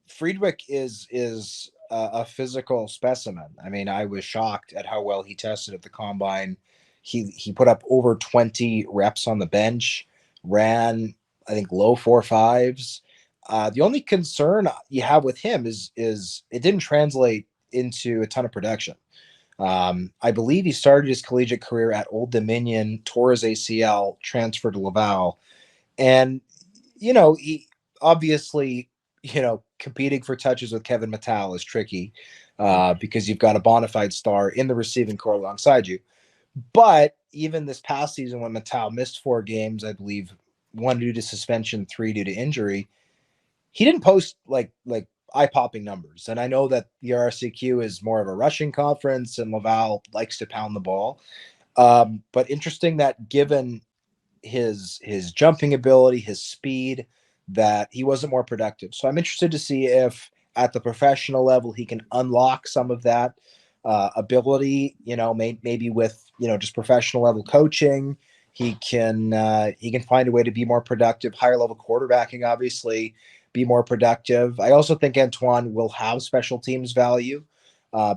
Friedrich is a physical specimen. I mean, I was shocked at how well he tested at the combine. He put up over 20 reps on the bench, ran, I think, low 4.5s. The only concern you have with him is it didn't translate into a ton of production. I believe he started his collegiate career at Old Dominion, tore his ACL, transferred to Laval. And, he obviously, competing for touches with Kevin Mattal is tricky because you've got a bona fide star in the receiving core alongside you. But even this past season, when Mattal missed 4 games, I believe 1 due to suspension, 3 due to injury, he didn't post like eye-popping numbers. And I know that the RSCQ is more of a rushing conference and Laval likes to pound the ball. But interesting that given his jumping ability, his speed, that he wasn't more productive. So I'm interested to see if at the professional level he can unlock some of that ability, maybe with, just professional level coaching. He can find a way to be more productive, higher level quarterbacking, obviously, be more productive. I also think Antoine will have special teams value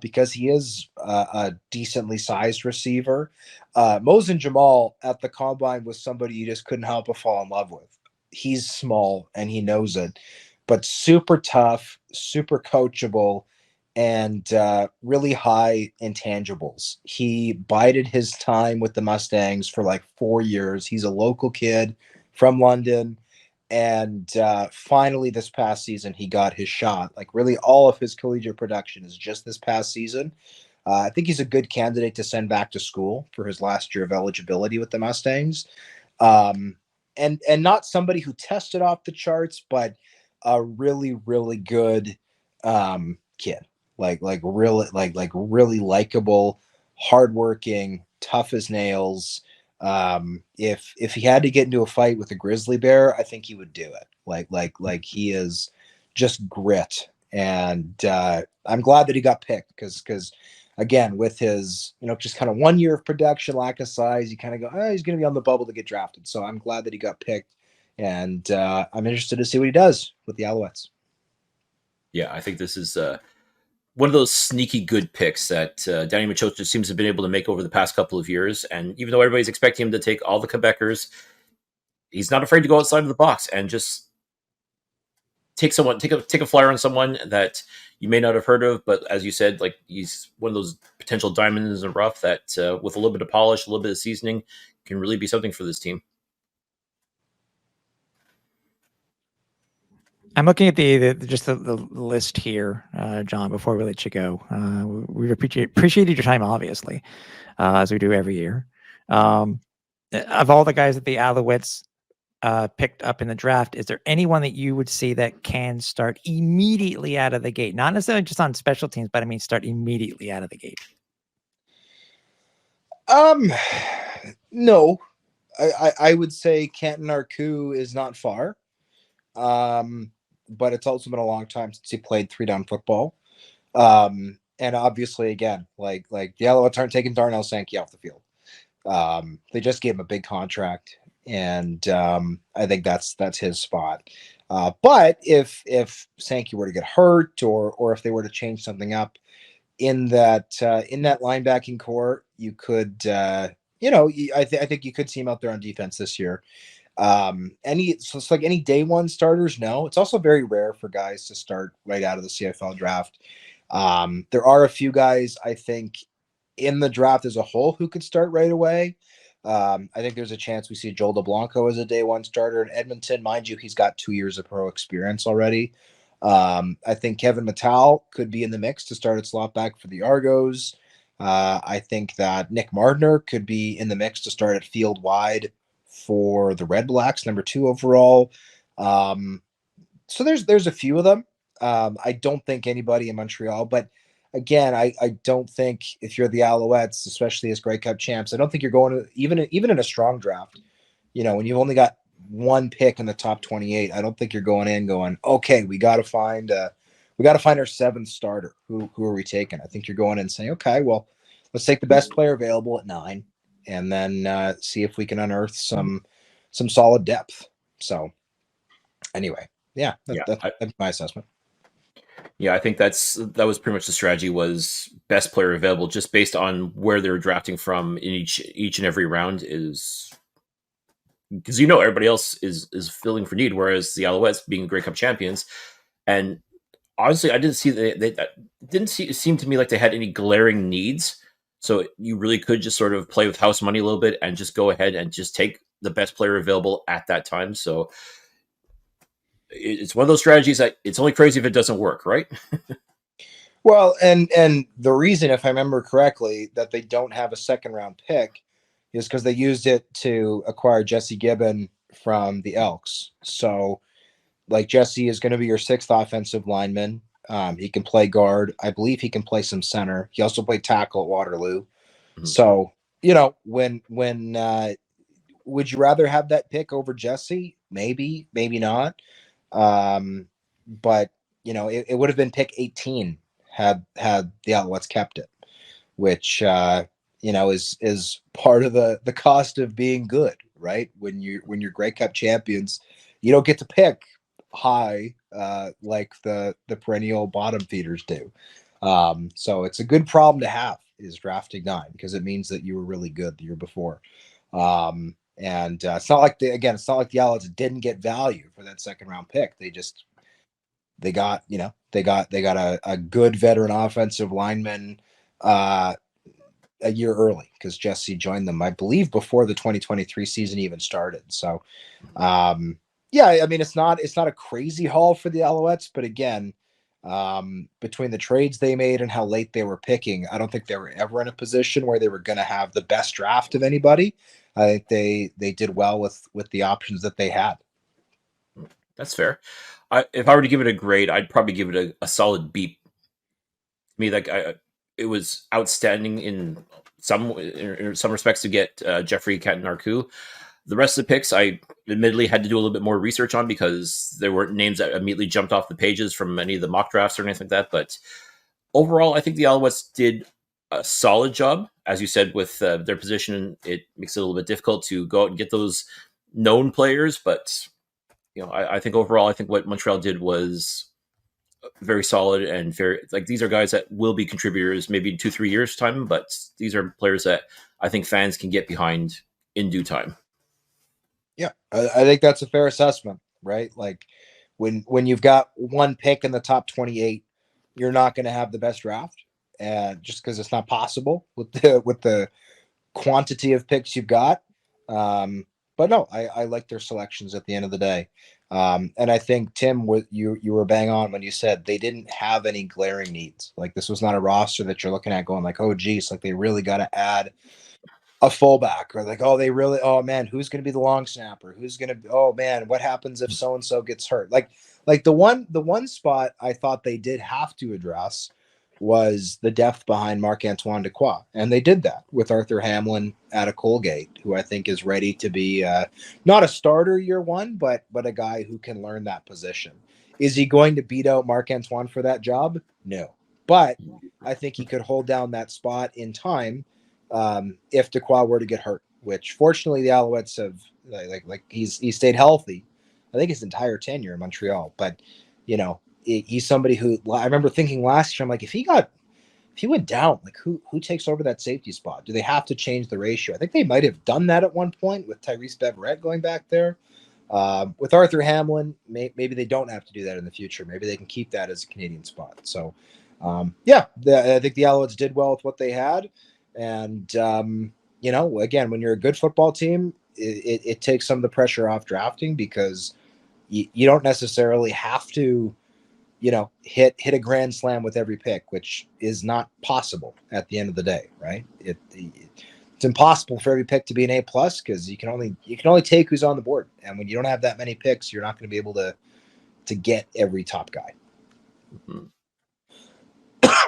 because he is a decently sized receiver. Mohsen Jamal at the combine was somebody you just couldn't help but fall in love with. He's small and he knows it, but super tough, super coachable, and really high intangibles. He bided his time with the Mustangs for like 4 years. He's a local kid from London. And finally, this past season, he got his shot. Like, really, all of his collegiate production is just this past season. I think he's a good candidate to send back to school for his last year of eligibility with the Mustangs. Um, and not somebody who tested off the charts, but a really, really good kid. Really likable, hardworking, tough as nails. If he had to get into a fight with a grizzly bear, I think he would do it. Like he is just grit, and I'm glad that he got picked because again, with his just kind of 1 year of production, lack of size, you kind of go, oh, he's going to be on the bubble to get drafted. So I'm glad that he got picked, and I'm interested to see what he does with the Alouettes. Yeah, I think this is one of those sneaky good picks that Danny Machocha seems to have been able to make over the past couple of years. And even though everybody's expecting him to take all the Quebecers, he's not afraid to go outside of the box and just take a flyer on someone that you may not have heard of. But as you said, like, he's one of those potential diamonds in the rough that with a little bit of polish, a little bit of seasoning, can really be something for this team. I'm looking at the list here, John. Before we let you go, we appreciated your time, obviously, as we do every year. Of all the guys that the Alouettes picked up in the draft, is there anyone that you would see that can start immediately out of the gate? Not necessarily just on special teams, but I mean start immediately out of the gate. No, I would say Canton Arcou is not far. But it's also been a long time since he played 3-down football. And obviously, again, like the Alouettes aren't taking Darnell Sankey off the field. They just gave him a big contract, and I think that's his spot. But if Sankey were to get hurt, or if they were to change something up in that linebacking core, you could, I think you could see him out there on defense this year. It's like any day one starters. No, it's also very rare for guys to start right out of the CFL draft. There are a few guys, I think, in the draft as a whole who could start right away. I think there's a chance we see Joel DeBlanco as a day one starter in Edmonton. Mind you, he's got 2 years of pro experience already. I think Kevin Mattal could be in the mix to start at slot back for the Argos. I think that Nick Mardner could be in the mix to start at field wide for the Red Blacks, number 2 overall. So there's a few of them. I don't think anybody in Montreal, but again, I don't think if you're the Alouettes, especially as Grey Cup champs, I don't think you're going to even in a strong draft. When you've only got one pick in the top 28, I don't think you're going in going, okay, we got to find our 7th starter. Who are we taking? I think you're going in and saying, okay, well, let's take the best player available at 9, and then see if we can unearth some solid depth. So anyway, yeah, that's my assessment. Yeah, I think that was pretty much the strategy, was best player available, just based on where they're drafting from in each and every round, is because everybody else is filling for need, whereas the Alouettes, being Grey Cup champions, and honestly, I didn't see seem to me like they had any glaring needs. So you really could just sort of play with house money a little bit and just go ahead and just take the best player available at that time. So it's one of those strategies that it's only crazy if it doesn't work, right? Well, and the reason, if I remember correctly, that they don't have a 2nd round pick is because they used it to acquire Jesse Gibbon from the Elks. So, like, Jesse is going to be your 6th offensive lineman. He can play guard. I believe he can play some center. He also played tackle at Waterloo. Mm-hmm. So, when would you rather have that pick over Jesse? Maybe, maybe not. But it would have been pick 18 had the Alouettes kept it, which is part of the cost of being good, right? When you're Grey Cup champions, you don't get to pick high like the perennial bottom feeders do. So it's a good problem to have, is drafting 9, because it means that you were really good the year before. And it's not like the Alouettes didn't get value for that 2nd round pick. They just they got a good veteran offensive lineman a year early because Jesse joined them, I believe, before the 2023 season even started. So, yeah, I mean, it's not a crazy haul for the Alouettes, but again, between the trades they made and how late they were picking, I don't think they were ever in a position where they were going to have the best draft of anybody. I think they did well with the options that they had. That's fair. If I were to give it a grade, I'd probably give it a solid B. I mean, it was outstanding in some respects to get Jeffrey Catanarcu. The rest of the picks, I admittedly had to do a little bit more research on because there weren't names that immediately jumped off the pages from any of the mock drafts or anything like that. But overall, I think the Alouettes did a solid job. As you said, with their position, it makes it a little bit difficult to go out and get those known players. But I think overall, I think what Montreal did was very solid and very, like, these are guys that will be contributors maybe in 2-3 years time, but these are players that I think fans can get behind in due time. Yeah, I think that's a fair assessment, right? Like when you've got one pick in the top 28, you're not going to have the best draft, and just because it's not possible with the quantity of picks you've got. But no, I like their selections at the end of the day. And I think, Tim, you were bang on when you said they didn't have any glaring needs. Like, this was not a roster that you're looking at going like, oh, geez, like they really got to add a fullback, or like, oh man, who's going to be the long snapper? Who's going to, oh man, what happens if so-and-so gets hurt? Like the one spot I thought they did have to address was the depth behind Marc-Antoine Dequoy. And they did that with Arthur Hamlin out of Colgate, who I think is ready to be not a starter year one, but a guy who can learn that position. Is he going to beat out Marc-Antoine for that job? No. But I think he could hold down that spot in time if Dequoy were to get hurt, which fortunately the Alouettes have, like he's stayed healthy, I think his entire tenure in Montreal. But he's somebody who I remember thinking last year, I'm like, if he went down, like who takes over that safety spot? Do they have to change the ratio? I think they might have done that at one point with Tyrese Beverette going back there. With Arthur Hamlin, maybe they don't have to do that in the future. Maybe they can keep that as a Canadian spot. So, I think the Alouettes did well with what they had. And, again, when you're a good football team, it takes some of the pressure off drafting because you don't necessarily have to, hit a grand slam with every pick, which is not possible at the end of the day, right? It's impossible for every pick to be an A+ because you can only take who's on the board. And when you don't have that many picks, you're not going to be able to get every top guy. Mm-hmm.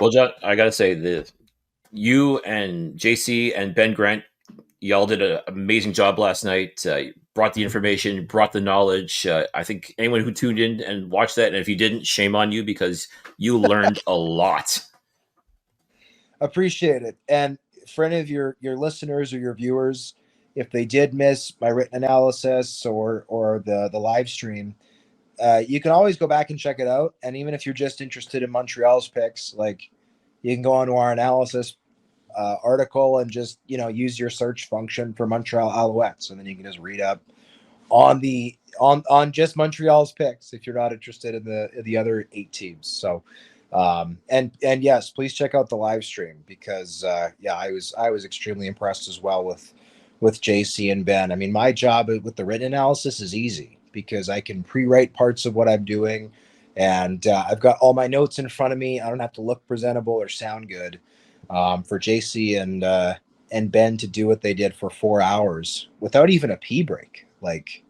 Well, John, I got to say, you and JC and Ben Grant, y'all did an amazing job last night. Brought the information, brought the knowledge. I think anyone who tuned in and watched that, and if you didn't, shame on you because you learned a lot. Appreciate it. And for any of your listeners or your viewers, if they did miss my written analysis or the live stream, you can always go back and check it out. And even if you're just interested in Montreal's picks, like, you can go on to our analysis article and just use your search function for Montreal Alouettes, and then you can just read up on just Montreal's picks if you're not interested in the other 8 teams. So and yes, please check out the live stream because I was extremely impressed as well with JC and Ben. I mean, my job with the written analysis is easy because I can pre-write parts of what I'm doing, and I've got all my notes in front of me. I don't have to look presentable or sound good. For JC and Ben to do what they did for 4 hours without even a pee break, like,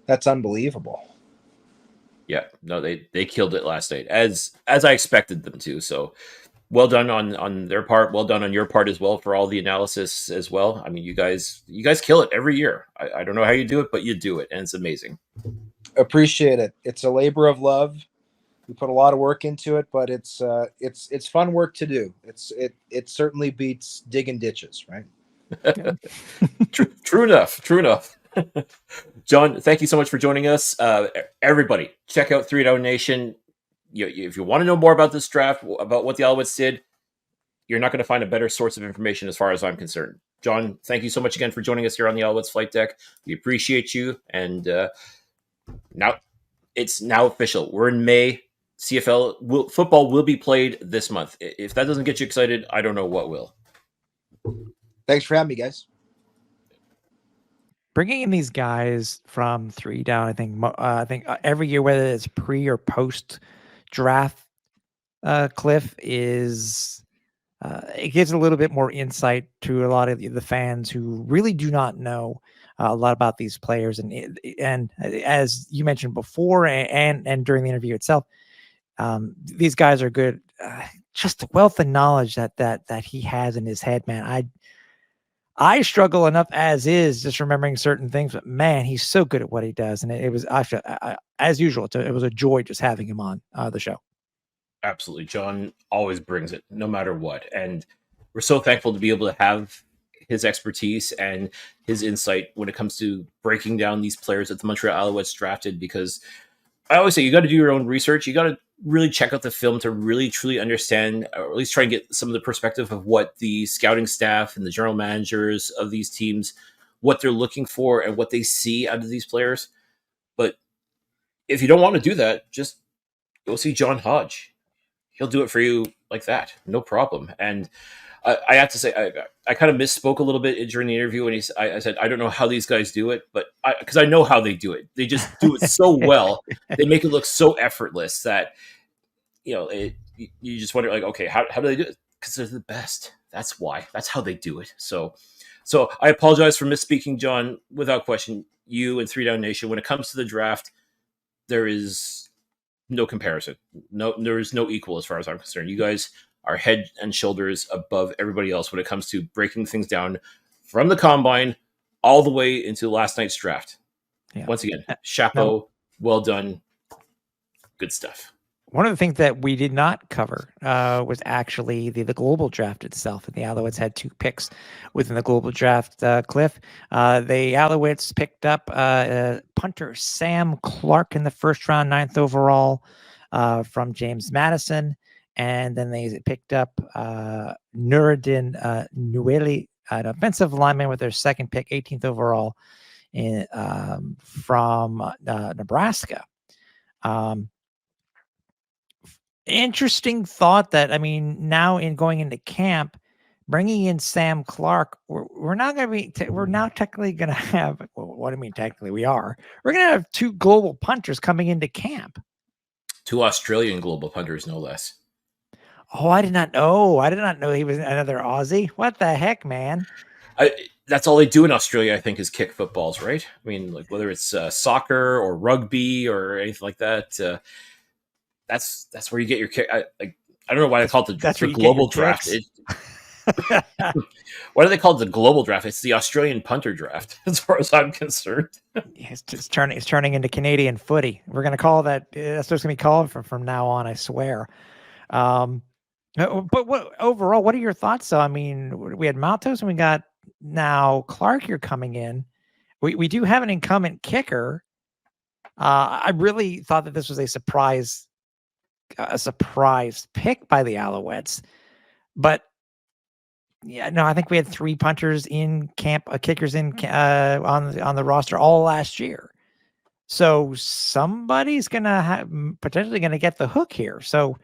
that's unbelievable. Yeah, no, they killed it last night as I expected them to. So well done on their part. Well done on your part as well for all the analysis as well. I mean, you guys kill it every year. I don't know how you do it, but you do it, and it's amazing. Appreciate it. It's a labor of love. We put a lot of work into it, but it's fun work to do. It certainly beats digging ditches, right? True enough. John, thank you so much for joining us. Everybody, check out 3-Down Nation. If you want to know more about this draft, about what the Alouettes did, you're not going to find a better source of information as far as I'm concerned. John, thank you so much again for joining us here on the Alouettes Flight Deck. We appreciate you. And now it's official. We're in May. football will be played this month. If that doesn't get you excited, I don't know what will. Thanks for having me, guys. Bringing in these guys from 3 down, I think every year, whether it's pre or post draft, Cliff, is it gives a little bit more insight to a lot of the fans who really do not know a lot about these players. And as you mentioned before, and during the interview itself, these guys are good. Just the wealth of knowledge that he has in his head, man. I struggle enough as is just remembering certain things, but man, he's so good at what he does. And it was, as usual, it was a joy just having him on the show. Absolutely. John always brings it no matter what. And we're so thankful to be able to have his expertise and his insight when it comes to breaking down these players that the Montreal Alouettes drafted, because I always say you got to do your own research. You got to really check out the film to really truly understand, or at least try and get some of the perspective of what the scouting staff and the general managers of these teams, what they're looking for and what they see out of these players. But if you don't want to do that, just go see John Hodge. He'll do it for you like that. No problem. And I have to say, I kind of misspoke a little bit during the interview when I said, I don't know how these guys do it, but because I know how they do it. They just do it so well. They make it look so effortless that, you just wonder, like, okay, how do they do it? Because they're the best. That's why. That's how they do it. So I apologize for misspeaking, John. Without question, you and 3 Down Nation, when it comes to the draft, there is no comparison. No, there is no equal as far as I'm concerned. You guys are head and shoulders above everybody else when it comes to breaking things down from the combine all the way into last night's draft. Yeah. Once again, chapeau, well done, good stuff. One of the things that we did not cover was actually the global draft itself. And the Alouettes had 2 picks within the global draft, Cliff. The Alouettes picked up punter Sam Clark in the first round, 9th overall, from James Madison. And then they picked up Nuruddin Nueli, an offensive lineman, with their 2nd pick, 18th overall, from Nebraska. Interesting thought that, now in going into camp, bringing in Sam Clark, we're now technically going to have, well, what do I mean technically? We are. We're going to have 2 global punters coming into camp. 2 Australian global punters, no less. Oh, I did not know he was another Aussie. What the heck, man? That's all they do in Australia, I think, is kick footballs, right? Like whether it's soccer or rugby or anything like that. That's where you get your kick. I don't know why they call it the global draft. Why do they call it the global draft? It's the Australian punter draft, as far as I'm concerned. It's turning into Canadian footy. We're going to call that. That's what it's going to be called from now on, I swear. But overall, what are your thoughts? So, we had Maltos and we got now Clark. You're coming in. We do have an incumbent kicker. I really thought that this was a surprise pick by the Alouettes, but yeah, no, I think we had 3 punters in camp, kickers in on the roster all last year. So somebody's potentially gonna get the hook here. So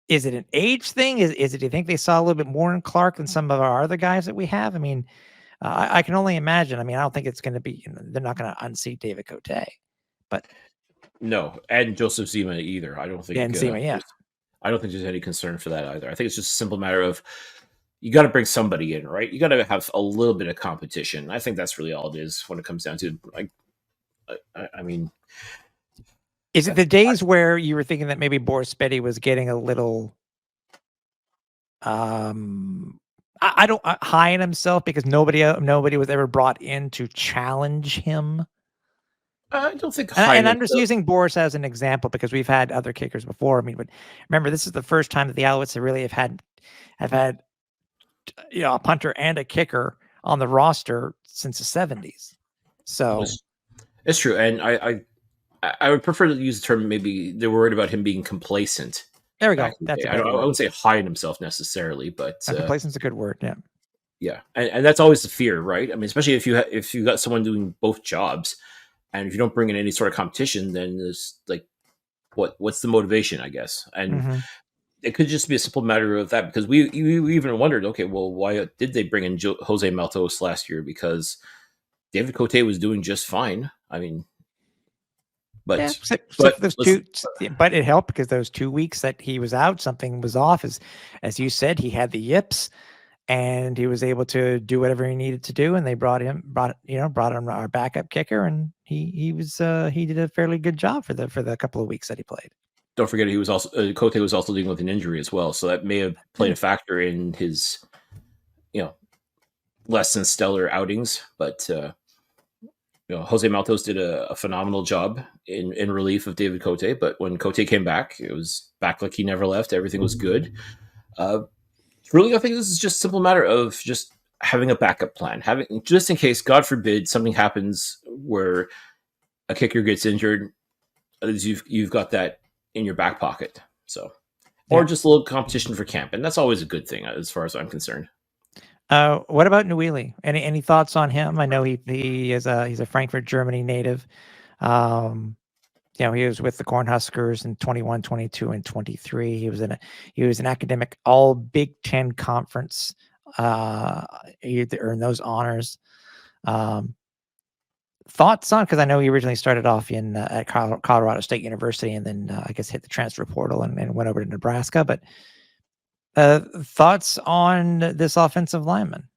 is it an age thing? Is it? Do you think they saw a little bit more in Clark than some of our other guys that we have? I can only imagine. I don't think it's going to be. They're not going to unseat David Cote, but no, and Joseph Zima either. I don't think. And Zima, yeah. I don't think there's any concern for that either. I think it's just a simple matter of you got to bring somebody in, right? You got to have a little bit of competition. I think that's really all it is when it comes down to. Is it the days where you were thinking that maybe Boris Spetty was getting a little, high in himself because nobody was ever brought in to challenge him? I don't think. And I'm just using Boris as an example because we've had other kickers before. But remember, this is the first time that the Alouettes have had a punter and a kicker on the roster since the 70s. So it's true, and I would prefer to use the term maybe they're worried about him being complacent. There we go. That's I wouldn't say high in himself necessarily, but complacent's a good word. Yeah. Yeah. And that's always the fear, right? Especially if you got someone doing both jobs and if you don't bring in any sort of competition, then there's what's the motivation, I guess. And Mhm. it could just be a simple matter of that, because we even wondered, okay, well, why did they bring in Jose Maltos last year? Because David Cote was doing just fine. I mean, Yeah, but except for those listen, but it helped because those 2 weeks that he was out, something was off. As you said, he had the yips, and he was able to do whatever he needed to do, and they brought him our backup kicker, and he did a fairly good job for the couple of weeks that he played. don't forget he was also Cote was also dealing with an injury as well, so that may have played a factor in his less than stellar outings. But Jose Maltos did a phenomenal job in relief of David Cote. But when Cote came back, it was back like he never left. Everything was good. Really, I think this is just a simple matter of just having a backup plan, having just in case, God forbid, something happens where a kicker gets injured. You've got that in your back pocket. So, or just a little competition for camp, and that's always a good thing as far as I'm concerned. What about Nuili? Any thoughts on him? I know he's a Frankfurt, Germany native. He was with the Cornhuskers in 21, 22, and 23. He was an academic all Big Ten conference. He earned those honors. Thoughts on, because I know he originally started off at Colorado State University, and then I guess hit the transfer portal and went over to Nebraska. But thoughts on this offensive lineman?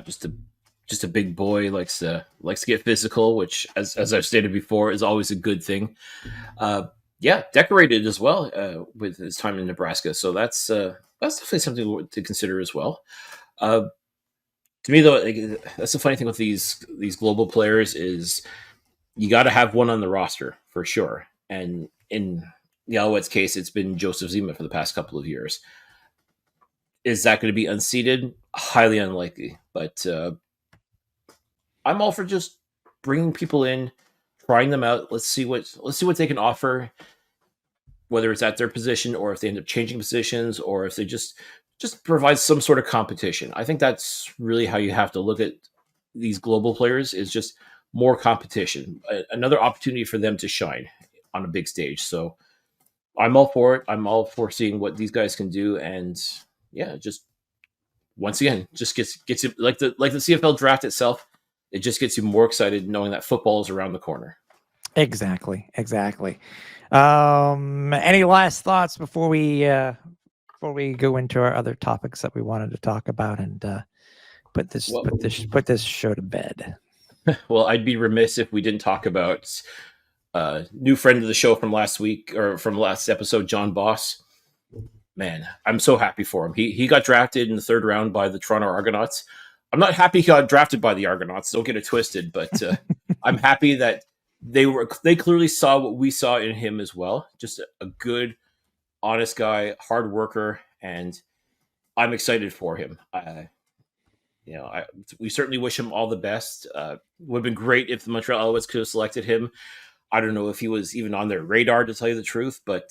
Just a big boy, likes to get physical, which, as I've stated before, is always a good thing. Decorated as well with his time in Nebraska, so that's definitely something to consider as well. To me, though, that's the funny thing with these global players is you got to have one on the roster for sure. And in the Alouettes case, it's been Joseph Zima for the past couple of years. Is that going to be unseated? Highly unlikely. But I'm all for just bringing people in, trying them out. Let's see what they can offer, whether it's at their position or if they end up changing positions or if they just provide some sort of competition. I think that's really how you have to look at these global players, is just more competition, another opportunity for them to shine on a big stage. So I'm all for it. I'm all for seeing what these guys can do. And just once again, just gets you like the CFL draft itself. It just gets you more excited knowing that football is around the corner. Exactly. Any last thoughts before we go into our other topics that we wanted to talk about and put this show to bed? Well, I'd be remiss if we didn't talk about new friend of the show from last week, or from last episode, John Boss. Man, I'm so happy for him. He got drafted in the 3rd round by the Toronto Argonauts. I'm not happy he got drafted by the Argonauts. Don't get it twisted, but I'm happy that they clearly saw what we saw in him as well. Just a good, honest guy, hard worker, and I'm excited for him. We certainly wish him all the best. Would have been great if the Montreal Alouettes could have selected him. I don't know if he was even on their radar, to tell you the truth, but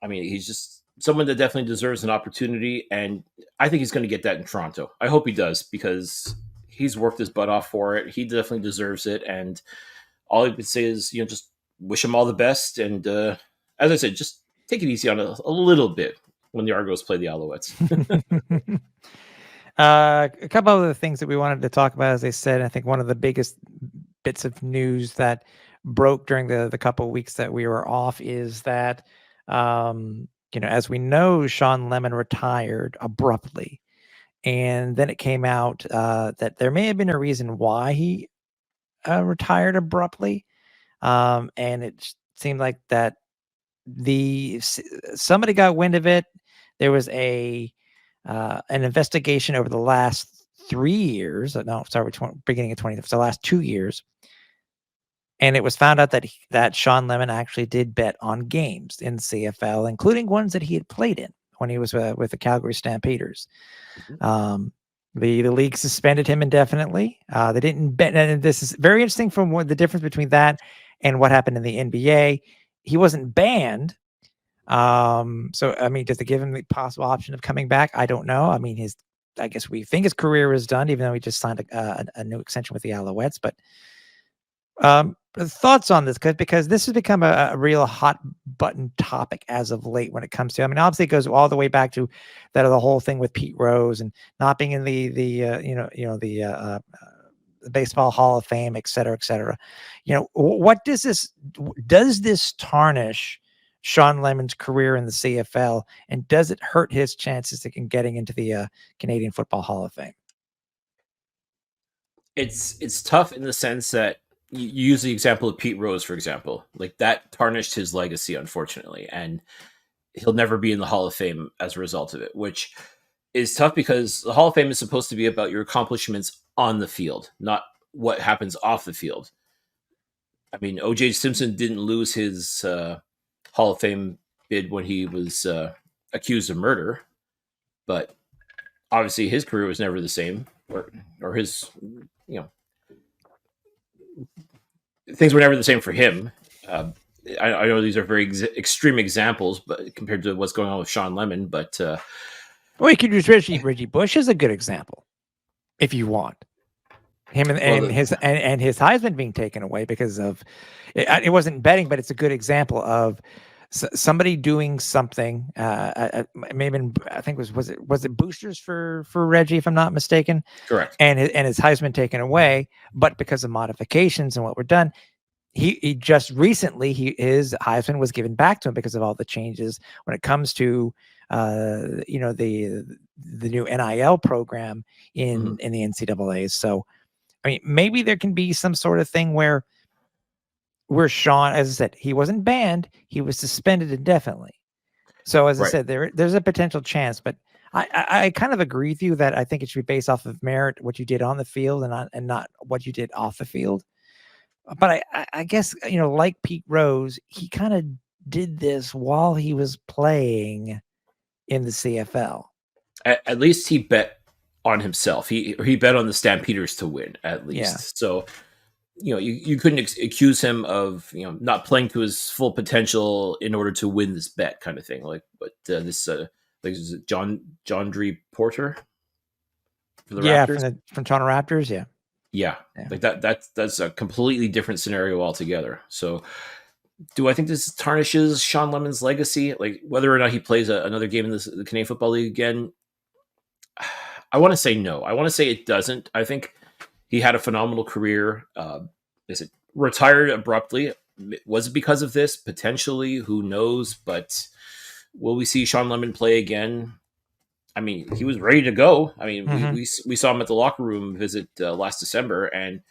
he's just someone that definitely deserves an opportunity, and I think he's going to get that in Toronto. I hope he does, because he's worked his butt off for it. He definitely deserves it, and all I would say is, just wish him all the best, and as I said, just take it easy on a little bit when the Argos play the Alouettes. A couple of the things that we wanted to talk about, as I said, I think one of the biggest bits of news that broke during the couple of weeks that we were off is that, as we know, Sean Lemon retired abruptly. And then it came out that there may have been a reason why he retired abruptly. And it seemed like that somebody got wind of it. There was an investigation over the last 3 years. Beginning of 20, so the last 2 years. And it was found out that Sean Lemon actually did bet on games in CFL, including ones that he had played in when he was with the Calgary Stampeders. The league suspended him indefinitely. They didn't bet, and this is very interesting from the difference between that and what happened in the NBA. He wasn't banned. So does it give him the possible option of coming back? I don't know. I guess we think his career is done, even though he just signed a new extension with the Alouettes. But thoughts on this, because this has become a real hot button topic as of late when it comes to, I mean, obviously it goes all the way back to the whole thing with Pete Rose and not being in the Baseball Hall of Fame, et cetera, et cetera. What does this tarnish Sean Lemon's career in the CFL, and does it hurt his chances in getting into the Canadian Football Hall of Fame? It's tough in the sense that you use the example of Pete Rose, for example, like that tarnished his legacy, unfortunately, and he'll never be in the Hall of Fame as a result of it, which is tough because the Hall of Fame is supposed to be about your accomplishments on the field, not what happens off the field. I mean, O.J. Simpson didn't lose his Hall of Fame bid when he was accused of murder, but obviously his career was never the same, or his, things were never the same for him. I know these are very extreme examples, but compared to what's going on with Sean Lemon, but you could use Reggie Bush as a good example, if you want. Him and his Heisman being taken away because of it wasn't betting, but it's a good example of somebody doing something. Maybe I think was it boosters for Reggie, if I'm not mistaken. Correct. And his Heisman taken away, but because of modifications and what were done, he just recently his Heisman was given back to him because of all the changes when it comes to the new NIL program in the NCAA. So, I mean, maybe there can be some sort of thing where Sean, as I said, he wasn't banned, he was suspended indefinitely. So, as I said, there's a potential chance, but I kind of agree with you that I think it should be based off of merit, what you did on the field, and not what you did off the field. But I guess, like Pete Rose, he kind of did this while he was playing in the CFL. At least he bet on himself. He bet on the Stampeders to win, at least. Yeah. So, you couldn't accuse him of, not playing to his full potential in order to win this bet, kind of thing. Like, but this is it John Porter for the Raptors? From Toronto Raptors, yeah. Yeah, like that's a completely different scenario altogether. So, do I think this tarnishes Sean Lemon's legacy? Like, whether or not he plays another game in the Canadian Football League again, I want to say no. I want to say it doesn't. I think he had a phenomenal career. Is it retired abruptly? Was it because of this? Potentially, who knows? But will we see Sean Lemon play again? I mean, he was ready to go. I mean, we saw him at the locker room visit last December, and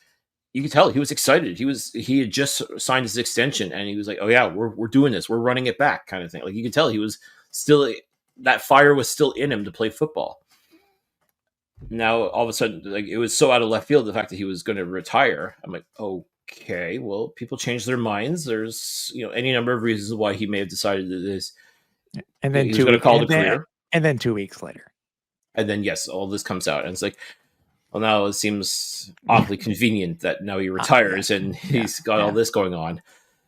you could tell he was excited. He had just signed his extension, and he was like, "Oh yeah, we're doing this. We're running it back," kind of thing. Like, you could tell he was still, that fire was still in him to play football. Now all of a sudden, like, it was so out of left field, the fact that he was going to retire. I'm like, okay, well, people change their minds. There's any number of reasons why he may have decided that this, and then he's going to call it a career. And then 2 weeks later. And then, yes, all this comes out. And it's like, well, now it seems awfully convenient that now he retires and he's got all this going on.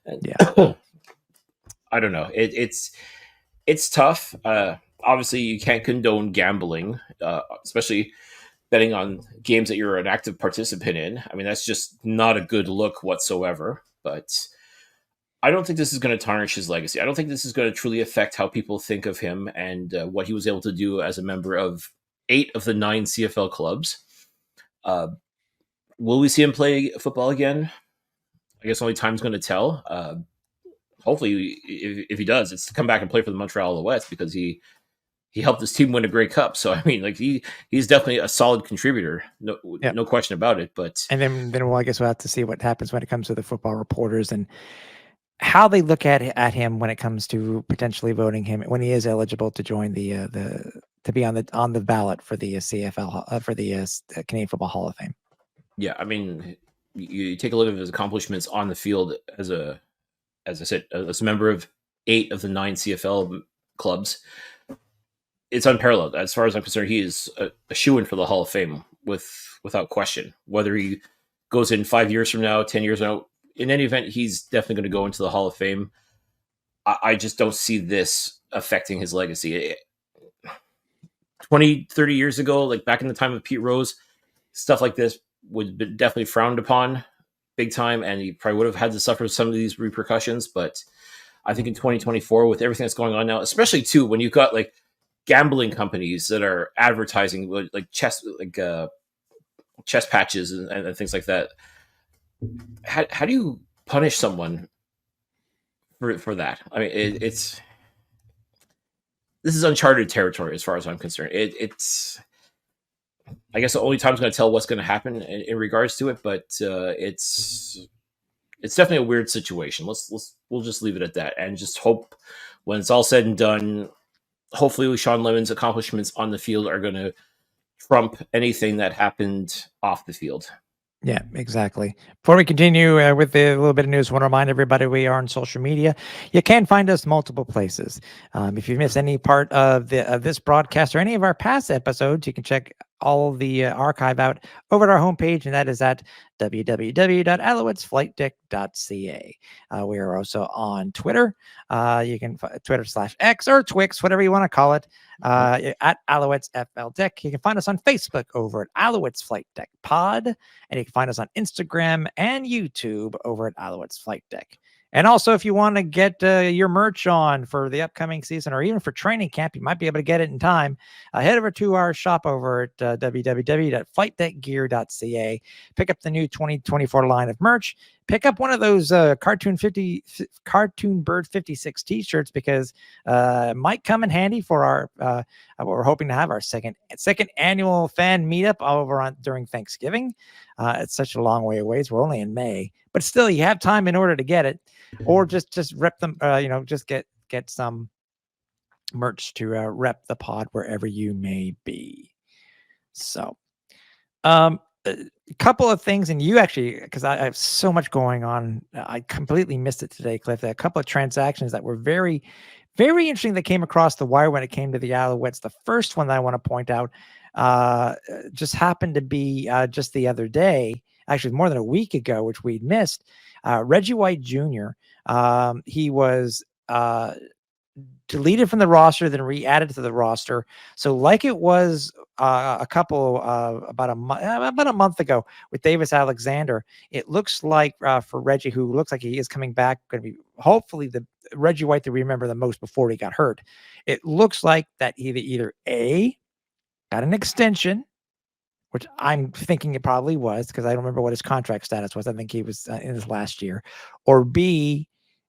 And, I don't know. It's tough. Obviously, you can't condone gambling, especially betting on games that you're an active participant in. I mean, that's just not a good look whatsoever. But I don't think this is going to tarnish his legacy. I don't think this is going to truly affect how people think of him and what he was able to do as a member of 8 of the 9 CFL clubs. Will we see him play football again? I guess only time's going to tell. Hopefully, if he does, it's to come back and play for the Montreal Alouettes, because he helped his team win a Grey Cup. So, I mean, like, he's definitely a solid contributor. No question about it. But and then well, I guess we'll have to see what happens when it comes to the football reporters and how they look at him when it comes to potentially voting him when he is eligible to join to be on the ballot for the CFL for the Canadian Football Hall of Fame. Yeah, I mean, you take a look at his accomplishments on the field as I said, as a member of 8 of the 9 CFL clubs. It's unparalleled. As far as I'm concerned, he is a shoo-in for the Hall of Fame without question. Whether he goes in 5 years from now, 10 years from now, in any event, he's definitely going to go into the Hall of Fame. I just don't see this affecting his legacy. 20, 30 years ago, like back in the time of Pete Rose, stuff like this would be definitely frowned upon big time, and he probably would have had to suffer some of these repercussions. But I think in 2024, with everything that's going on now, especially too when you've got like gambling companies that are advertising like chest patches and things like that, how do you punish someone for that? I mean, this is uncharted territory as far as I'm concerned. It's I guess the only time's going to tell what's going to happen in regards to it, but it's definitely a weird situation. We'll just leave it at that, and just hope when it's all said and done, hopefully Sean Lemon's accomplishments on the field are going to trump anything that happened off the field. Yeah, exactly. Before we continue with a little bit of news, I want to remind everybody we are on social media. You can find us multiple places. If you missed any part of this broadcast or any of our past episodes, you can check all the archive out over at our homepage, and that is at www.alouettesflightdeck.ca. We are also on Twitter. You can Twitter/X or Twix, whatever you want to call it, at Alouettes FL Deck. You can find us on Facebook over at Alouettes Flight Deck Pod, and you can find us on Instagram and YouTube over at Alouettes Flight Deck. And also, if you want to get your merch on for the upcoming season or even for training camp, you might be able to get it in time. Head over to our shop over at www.flightdeckgear.ca. Pick up the new 2024 line of merch. Pick up one of those Cartoon Bird 56 t-shirts, because it might come in handy for our we're hoping to have our second annual fan meetup over during Thanksgiving. It's such a long way away. So we're only in May, but still you have time in order to get it, or just rep them, just get some merch to rep the pod wherever you may be. So a couple of things, and you actually, because I have so much going on, I completely missed it today, Cliff. A couple of transactions that were very, very interesting that came across the wire when it came to the Alouettes. The first one that I want to point out just happened to be just the other day, actually more than a week ago, which we'd missed. Reggie White Jr., he was deleted from the roster, then re-added to the roster. So like it was about a month ago with Davis Alexander, it looks like for Reggie, who looks like he is coming back, going to be hopefully the Reggie White that we remember the most before he got hurt. It looks like that he either A, got an extension, which I'm thinking it probably was, because I don't remember what his contract status was. I think he was in his last year. Or B,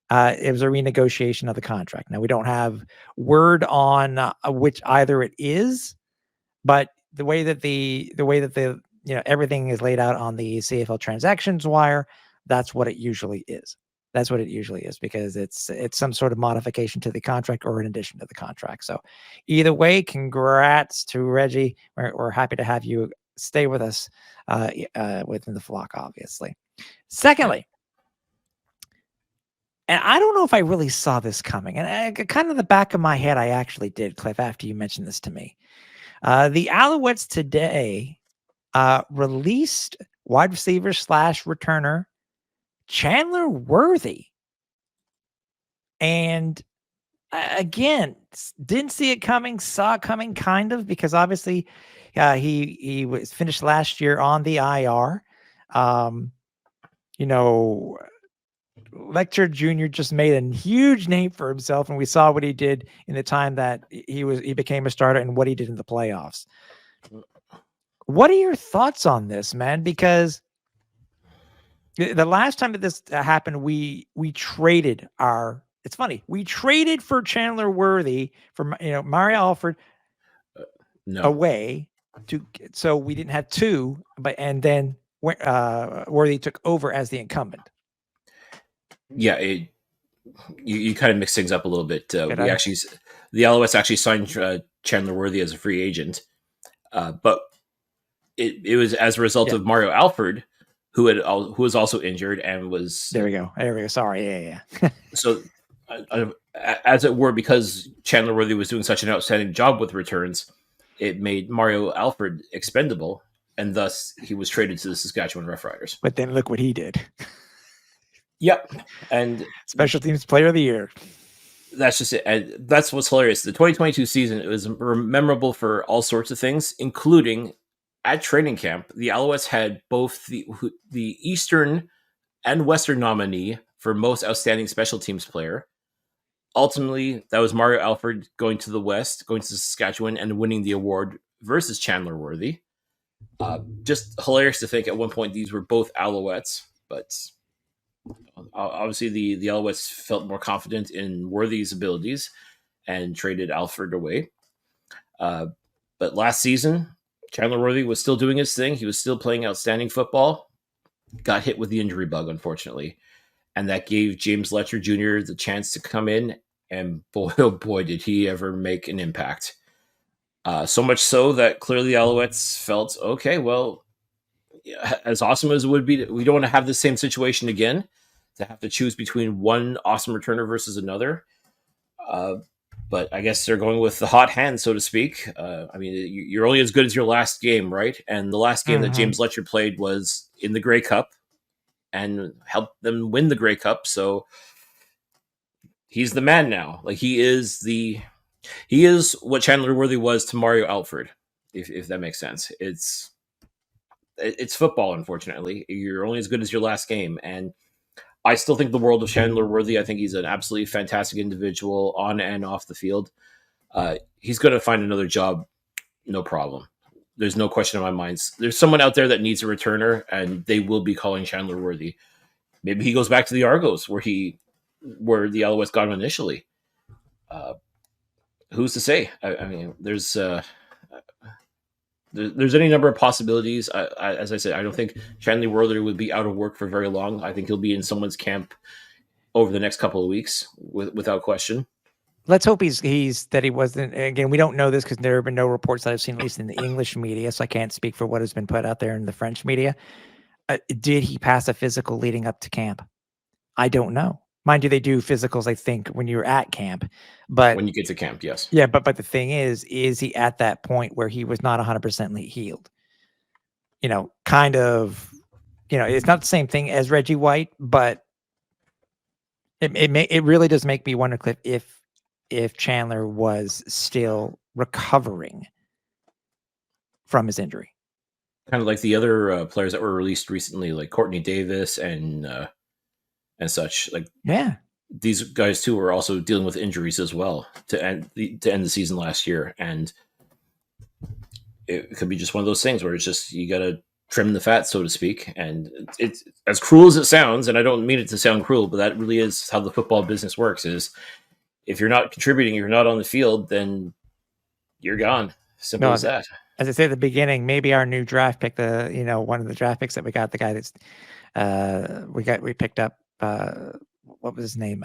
it was a renegotiation of the contract. Now, we don't have word on which either it is, but the way that the everything is laid out on the CFL transactions wire, that's what it usually is. That's what it usually is, because it's some sort of modification to the contract or in addition to the contract. So either way, congrats to Reggie. We're happy to have you stay with us within the flock, obviously. Secondly, and I don't know if I really saw this coming, and kind of the back of my head, I actually did, Cliff, after you mentioned this to me. The Alouettes today released wide receiver / returner Chandler Worthy. And again, didn't see it coming, saw it coming kind of, because obviously he was finished last year on the IR. Lecter Jr. just made a huge name for himself, and we saw what he did in the time that he became a starter and what he did in the playoffs. What are your thoughts on this, man? Because the last time that this happened, we traded it's funny. We traded for Chandler Worthy from Mario Alford away so we didn't have two, and then Worthy took over as the incumbent. Yeah, you kind of mix things up a little bit. The Alouettes actually signed Chandler Worthy as a free agent, but it was as a result of Mario Alford, who was also injured and was. There we go. Sorry, yeah. So, as it were, because Chandler Worthy was doing such an outstanding job with returns, it made Mario Alford expendable, and thus he was traded to the Saskatchewan Roughriders. But then look what he did. Yep, and special teams player of the year. That's just it. And that's what's hilarious. The 2022 season, it was memorable for all sorts of things, including at training camp. The Alouettes had both the Eastern and Western nominee for most outstanding special teams player. Ultimately, that was Mario Alford going to the West, going to Saskatchewan, and winning the award versus Chandler Worthy. Just hilarious to think at one point these were both Alouettes, but obviously the Alouettes felt more confident in Worthy's abilities and traded Alford away. But last season, Chandler Worthy was still doing his thing. He was still playing outstanding football. Got hit with the injury bug, unfortunately. And that gave James Letcher Jr. the chance to come in, and boy, oh boy, did he ever make an impact. So much so that clearly the Alouettes felt, okay, well, as awesome as it would be, we don't want to have the same situation again, to have to choose between one awesome returner versus another. But I guess they're going with the hot hand, so to speak. I mean, you're only as good as your last game, right? And the last game that James Letcher played was in the Grey Cup and helped them win the Grey Cup. So he's the man now. Like he is what Chandler Worthy was to Mario Alford, if that makes sense. It's football, unfortunately. You're only as good as your last game. And I still think the world of Chandler Worthy. I think he's an absolutely fantastic individual on and off the field. He's going to find another job, no problem. There's no question in my mind. There's someone out there that needs a returner, and they will be calling Chandler Worthy. Maybe he goes back to the Argos, where the Alouettes got him initially. Who's to say? I mean, there's any number of possibilities. As I said, I don't think Chandler Worthy would be out of work for very long. I think he'll be in someone's camp over the next couple of weeks, without question. Let's hope that he wasn't. Again, we don't know this because there have been no reports that I've seen, at least in the English media, so I can't speak for what has been put out there in the French media. Did he pass a physical leading up to camp? I don't know. Mind you, they do physicals, I think, when you're at camp. But when you get to camp, yes. Yeah, but the thing is he at that point where he was not 100% healed? Kind of, it's not the same thing as Reggie White, but it really does make me wonder, Cliff, if Chandler was still recovering from his injury. Kind of like the other players that were released recently, like Courtney Davis and such. Like, yeah, these guys too were also dealing with injuries as well to end the season last year, and it could be just one of those things where it's just you got to trim the fat, so to speak. And it's as cruel as it sounds, and I don't mean it to sound cruel, but that really is how the football business works. Is if you're not contributing, you're not on the field, then you're gone. Simple as that. As I said at the beginning, maybe our new draft pick, one of the draft picks that we got, the guy that's we picked up. What was his name?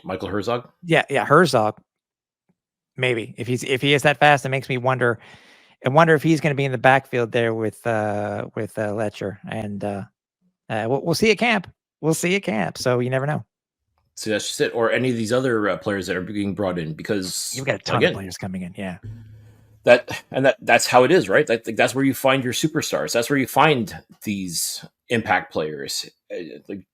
Michael Herzog. Yeah, Herzog. Maybe if he is that fast, it makes me wonder. I wonder if he's going to be in the backfield there with Letcher, and we'll see at camp. We'll see at camp. So you never know. So that's just it, or any of these other players that are being brought in, because you've got a ton of players coming in. Yeah. That's how it is, right? That's where you find your superstars. That's where you find these impact players. Like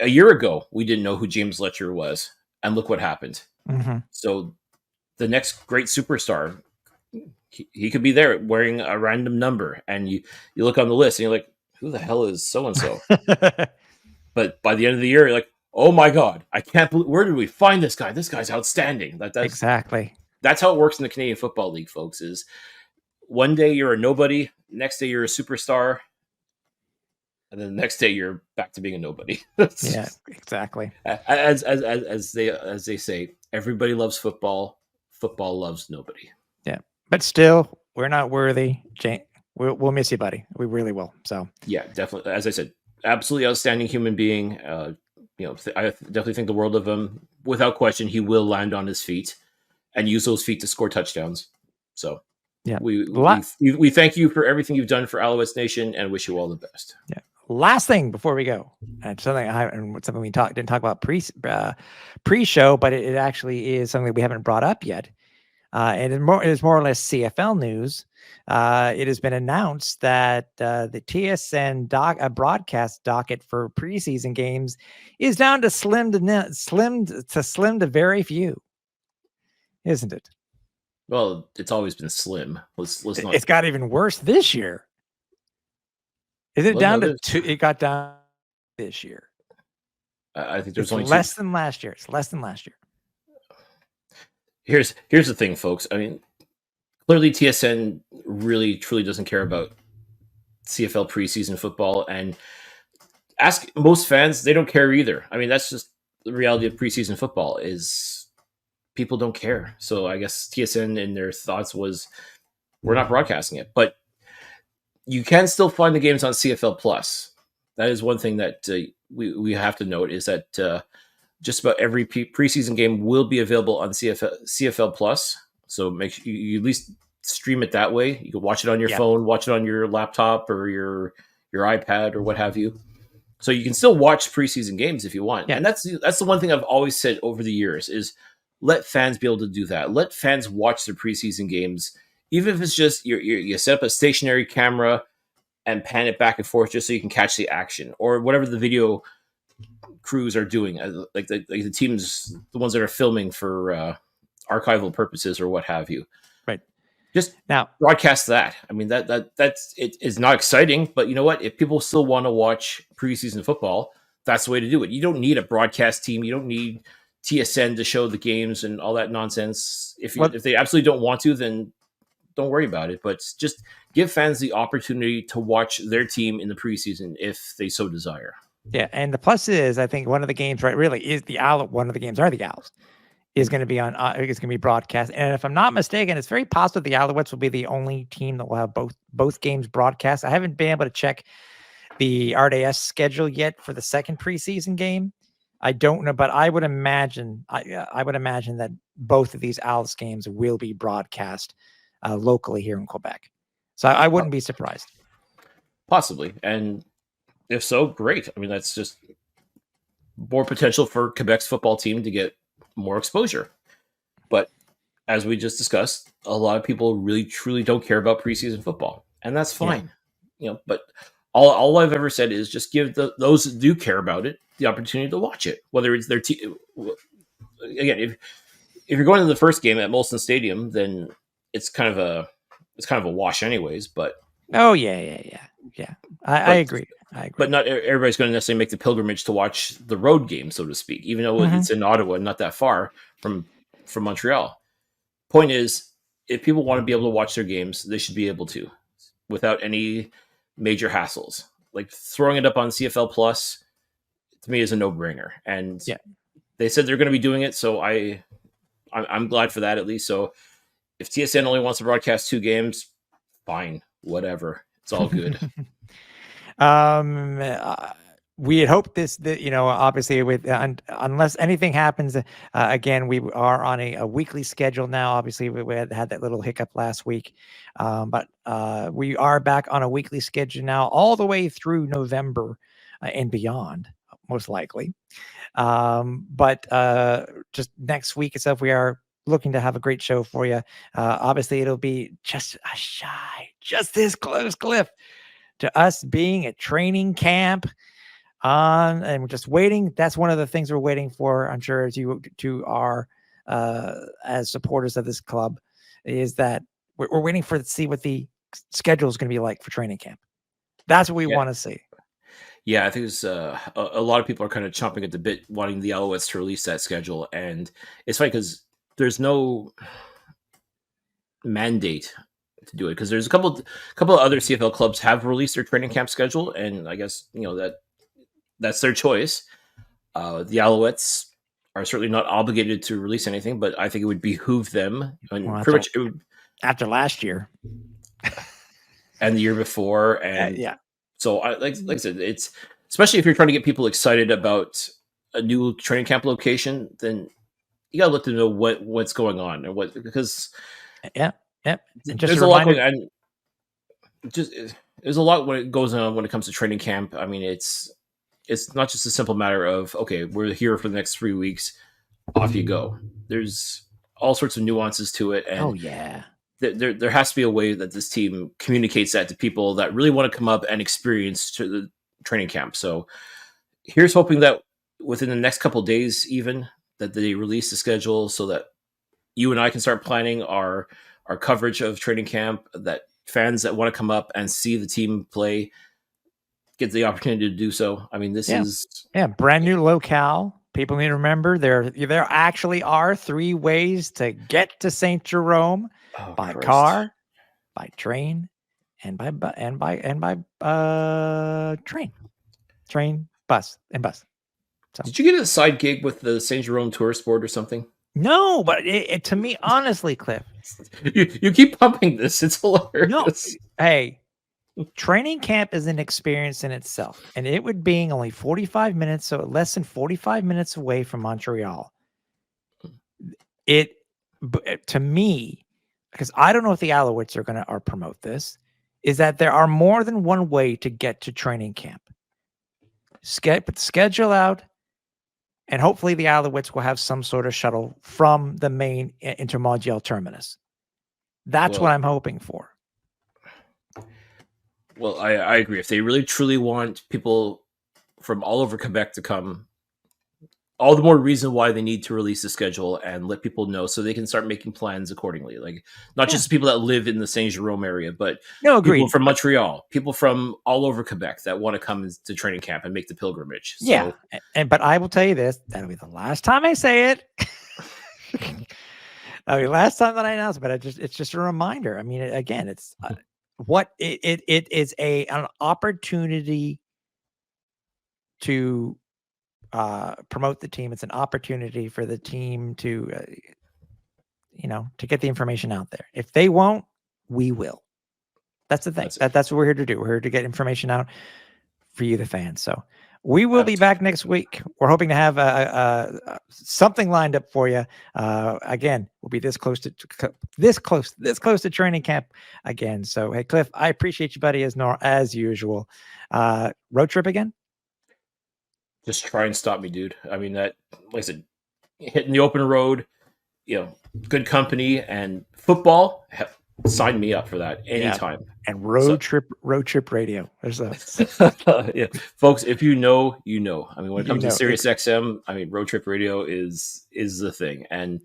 a year ago, we didn't know who James Letcher was, and look what happened. Mm-hmm. So the next great superstar, he could be there wearing a random number, and you look on the list and you're like, who the hell is so and so? But by the end of the year, you're like, oh my God, I can't believe, where did we find this guy? This guy's outstanding. That's exactly. That's how it works in the Canadian Football League, folks. Is one day you're a nobody, next day you're a superstar, and then the next day you're back to being a nobody. Yeah, exactly. As they say, everybody loves football. Football loves nobody. Yeah, but still, we're not worthy. We'll miss you, buddy. We really will. So yeah, definitely. As I said, absolutely outstanding human being. I definitely think the world of him. Without question, he will land on his feet and use those feet to score touchdowns. So yeah, we thank you for everything you've done for Alouettes Nation and wish you all the best. Yeah. Last thing before we go, and something we didn't talk about pre-show, but it actually is something we haven't brought up yet. And it is more or less CFL news. It has been announced that the TSN broadcast docket for preseason games is down to slim to very few, isn't it? Well, it's always been slim. Let's not. It's got even worse this year. Is it down to two? It got down this year. I think there's It's only less than last year. It's less than last year. Here's the thing, folks. I mean, clearly TSN really truly doesn't care about CFL preseason football, and ask most fans, they don't care either. I mean, that's just the reality of preseason football is people don't care. So I guess TSN in their thoughts was we're not broadcasting it, but you can still find the games on CFL Plus. That is one thing that we have to note is that just about every preseason game will be available on CFL Plus. So make sure you at least stream it that way. You can watch it on your phone, watch it on your laptop or your iPad or what have you. So you can still watch preseason games if you want. Yeah. And that's the one thing I've always said over the years is let fans be able to do that. Let fans watch their preseason games, even if it's just you set up a stationary camera and pan it back and forth just so you can catch the action or whatever the video crews are doing, like the teams, the ones that are filming for archival purposes or what have you. Right. Just now broadcast that. I mean, that's it is not exciting, but you know what? If people still want to watch preseason football, that's the way to do it. You don't need a broadcast team. You don't need TSN to show the games and all that nonsense. If they absolutely don't want to, then don't worry about it. But just give fans the opportunity to watch their team in the preseason if they so desire. Yeah, and the plus is, I think one of the games, right, really is the Owl. One of the games are the Owls. Is going to be on. It's going to be broadcast, and if I'm not mistaken, it's very possible the Alouettes will be the only team that will have both games broadcast. I haven't been able to check the RDS schedule yet for the second preseason game. I don't know, but I would imagine that both of these Owls games will be broadcast locally here in Quebec. So I wouldn't be surprised. Possibly, and if so, great. I mean, that's just more potential for Quebec's football team to get more exposure. But as we just discussed, a lot of people really truly don't care about preseason football, and that's fine. Yeah. But all I've ever said is just give those that do care about it the opportunity to watch it, whether it's their team. Again, if you're going to the first game at Molson Stadium, then it's kind of a wash anyways. But I agree. But not everybody's going to necessarily make the pilgrimage to watch the road game, so to speak, even though it's in Ottawa, not that far from Montreal. Point is, if people want to be able to watch their games, they should be able to without any major hassles. Like throwing it up on CFL Plus, to me, is a no-brainer. And they said they're going to be doing it, so I'm glad for that at least. So if TSN only wants to broadcast 2 games, fine, whatever. It's all good. We had hoped obviously with unless anything happens again, we are on a weekly schedule now. Obviously we had that little hiccup last week, but we are back on a weekly schedule now all the way through November and beyond, most likely. But just next week itself, we are looking to have a great show for you. Obviously it'll be just this close, Cliff, to us being at training camp and we're just waiting. That's one of the things we're waiting for. I'm sure as you two are as supporters of this club is that we're waiting to see what the schedule is going to be like for training camp. That's what we want to see. Yeah, I think there's a lot of people are kind of chomping at the bit wanting the Alouettes to release that schedule. And it's funny because there's no mandate to do it because there's a couple of other CFL clubs have released their training camp schedule, and I guess that's their choice. The Alouettes are certainly not obligated to release anything, but I think it would behoove them. And pretty much after last year and the year before, and So, like I said, it's especially if you're trying to get people excited about a new training camp location, then you got to let them know what's going on and because there's a lot going on. There's a lot when it goes on when it comes to training camp. I mean, it's not just a simple matter of okay, we're here for the next 3 weeks, off you go. There's all sorts of nuances to it, and there has to be a way that this team communicates that to people that really want to come up and experience to the training camp. So here's hoping that within the next couple of days, even that they release the schedule so that you and I can start planning our coverage of training camp, that fans that want to come up and see the team play get the opportunity to do so. I mean, this is brand new locale. People need to remember there actually are 3 ways to get to St. Jerome: by car, by train, and by train, bus. So. Did you get a side gig with the St. Jerome Tourist Board or something? No, but to me, honestly, Cliff, you keep pumping this. It's hilarious. No, hey, training camp is an experience in itself, and it would being only 45 minutes, so less than 45 minutes away from Montreal. To me, because I don't know if the Alouettes are going to promote this, is that there are more than one way to get to training camp. Put the schedule out, and hopefully the Alouettes will have some sort of shuttle from the main Intermondial terminus. That's what I'm hoping for. Well, I agree. If they really truly want people from all over Quebec to come, all the more reason why they need to release the schedule and let people know so they can start making plans accordingly. Like not just people that live in the Saint Jerome area, but people from Montreal, people from all over Quebec that want to come to training camp and make the pilgrimage. So, but I will tell you this, that'll be the last time I say it. I mean, last time that I announced, but it's just a reminder. I mean, again, it's it is an opportunity to promote the team. It's an opportunity for the team to, to get the information out there. If they won't, we will. That's the thing. That's what we're here to do. We're here to get information out for you, the fans. So we will be back next week. We're hoping to have something lined up for you. Again, we'll be this close to training camp again. So, hey, Cliff, I appreciate you, buddy, as usual. Road trip again? Just try and stop me, dude. I mean, that, like I said, hitting the open road, good company and football. Sign me up for that anytime. And road trip radio. There's folks. If you know, you know. I mean, when it comes to Sirius XM, I mean, road trip radio is the thing. And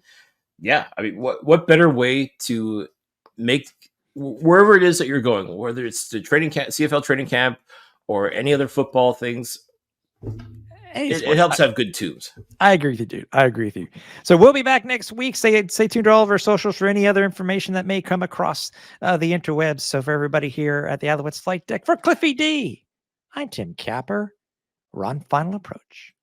I mean, what better way to make wherever it is that you're going, whether it's the training camp, CFL training camp, or any other football things. It helps have good tunes. I agree with you, dude. I agree with you. So we'll be back next week. Stay tuned to all of our socials for any other information that may come across the interwebs. So for everybody here at the Alouettes Flight Deck, for Cliffy D, I'm Tim Capper. We're on Final Approach.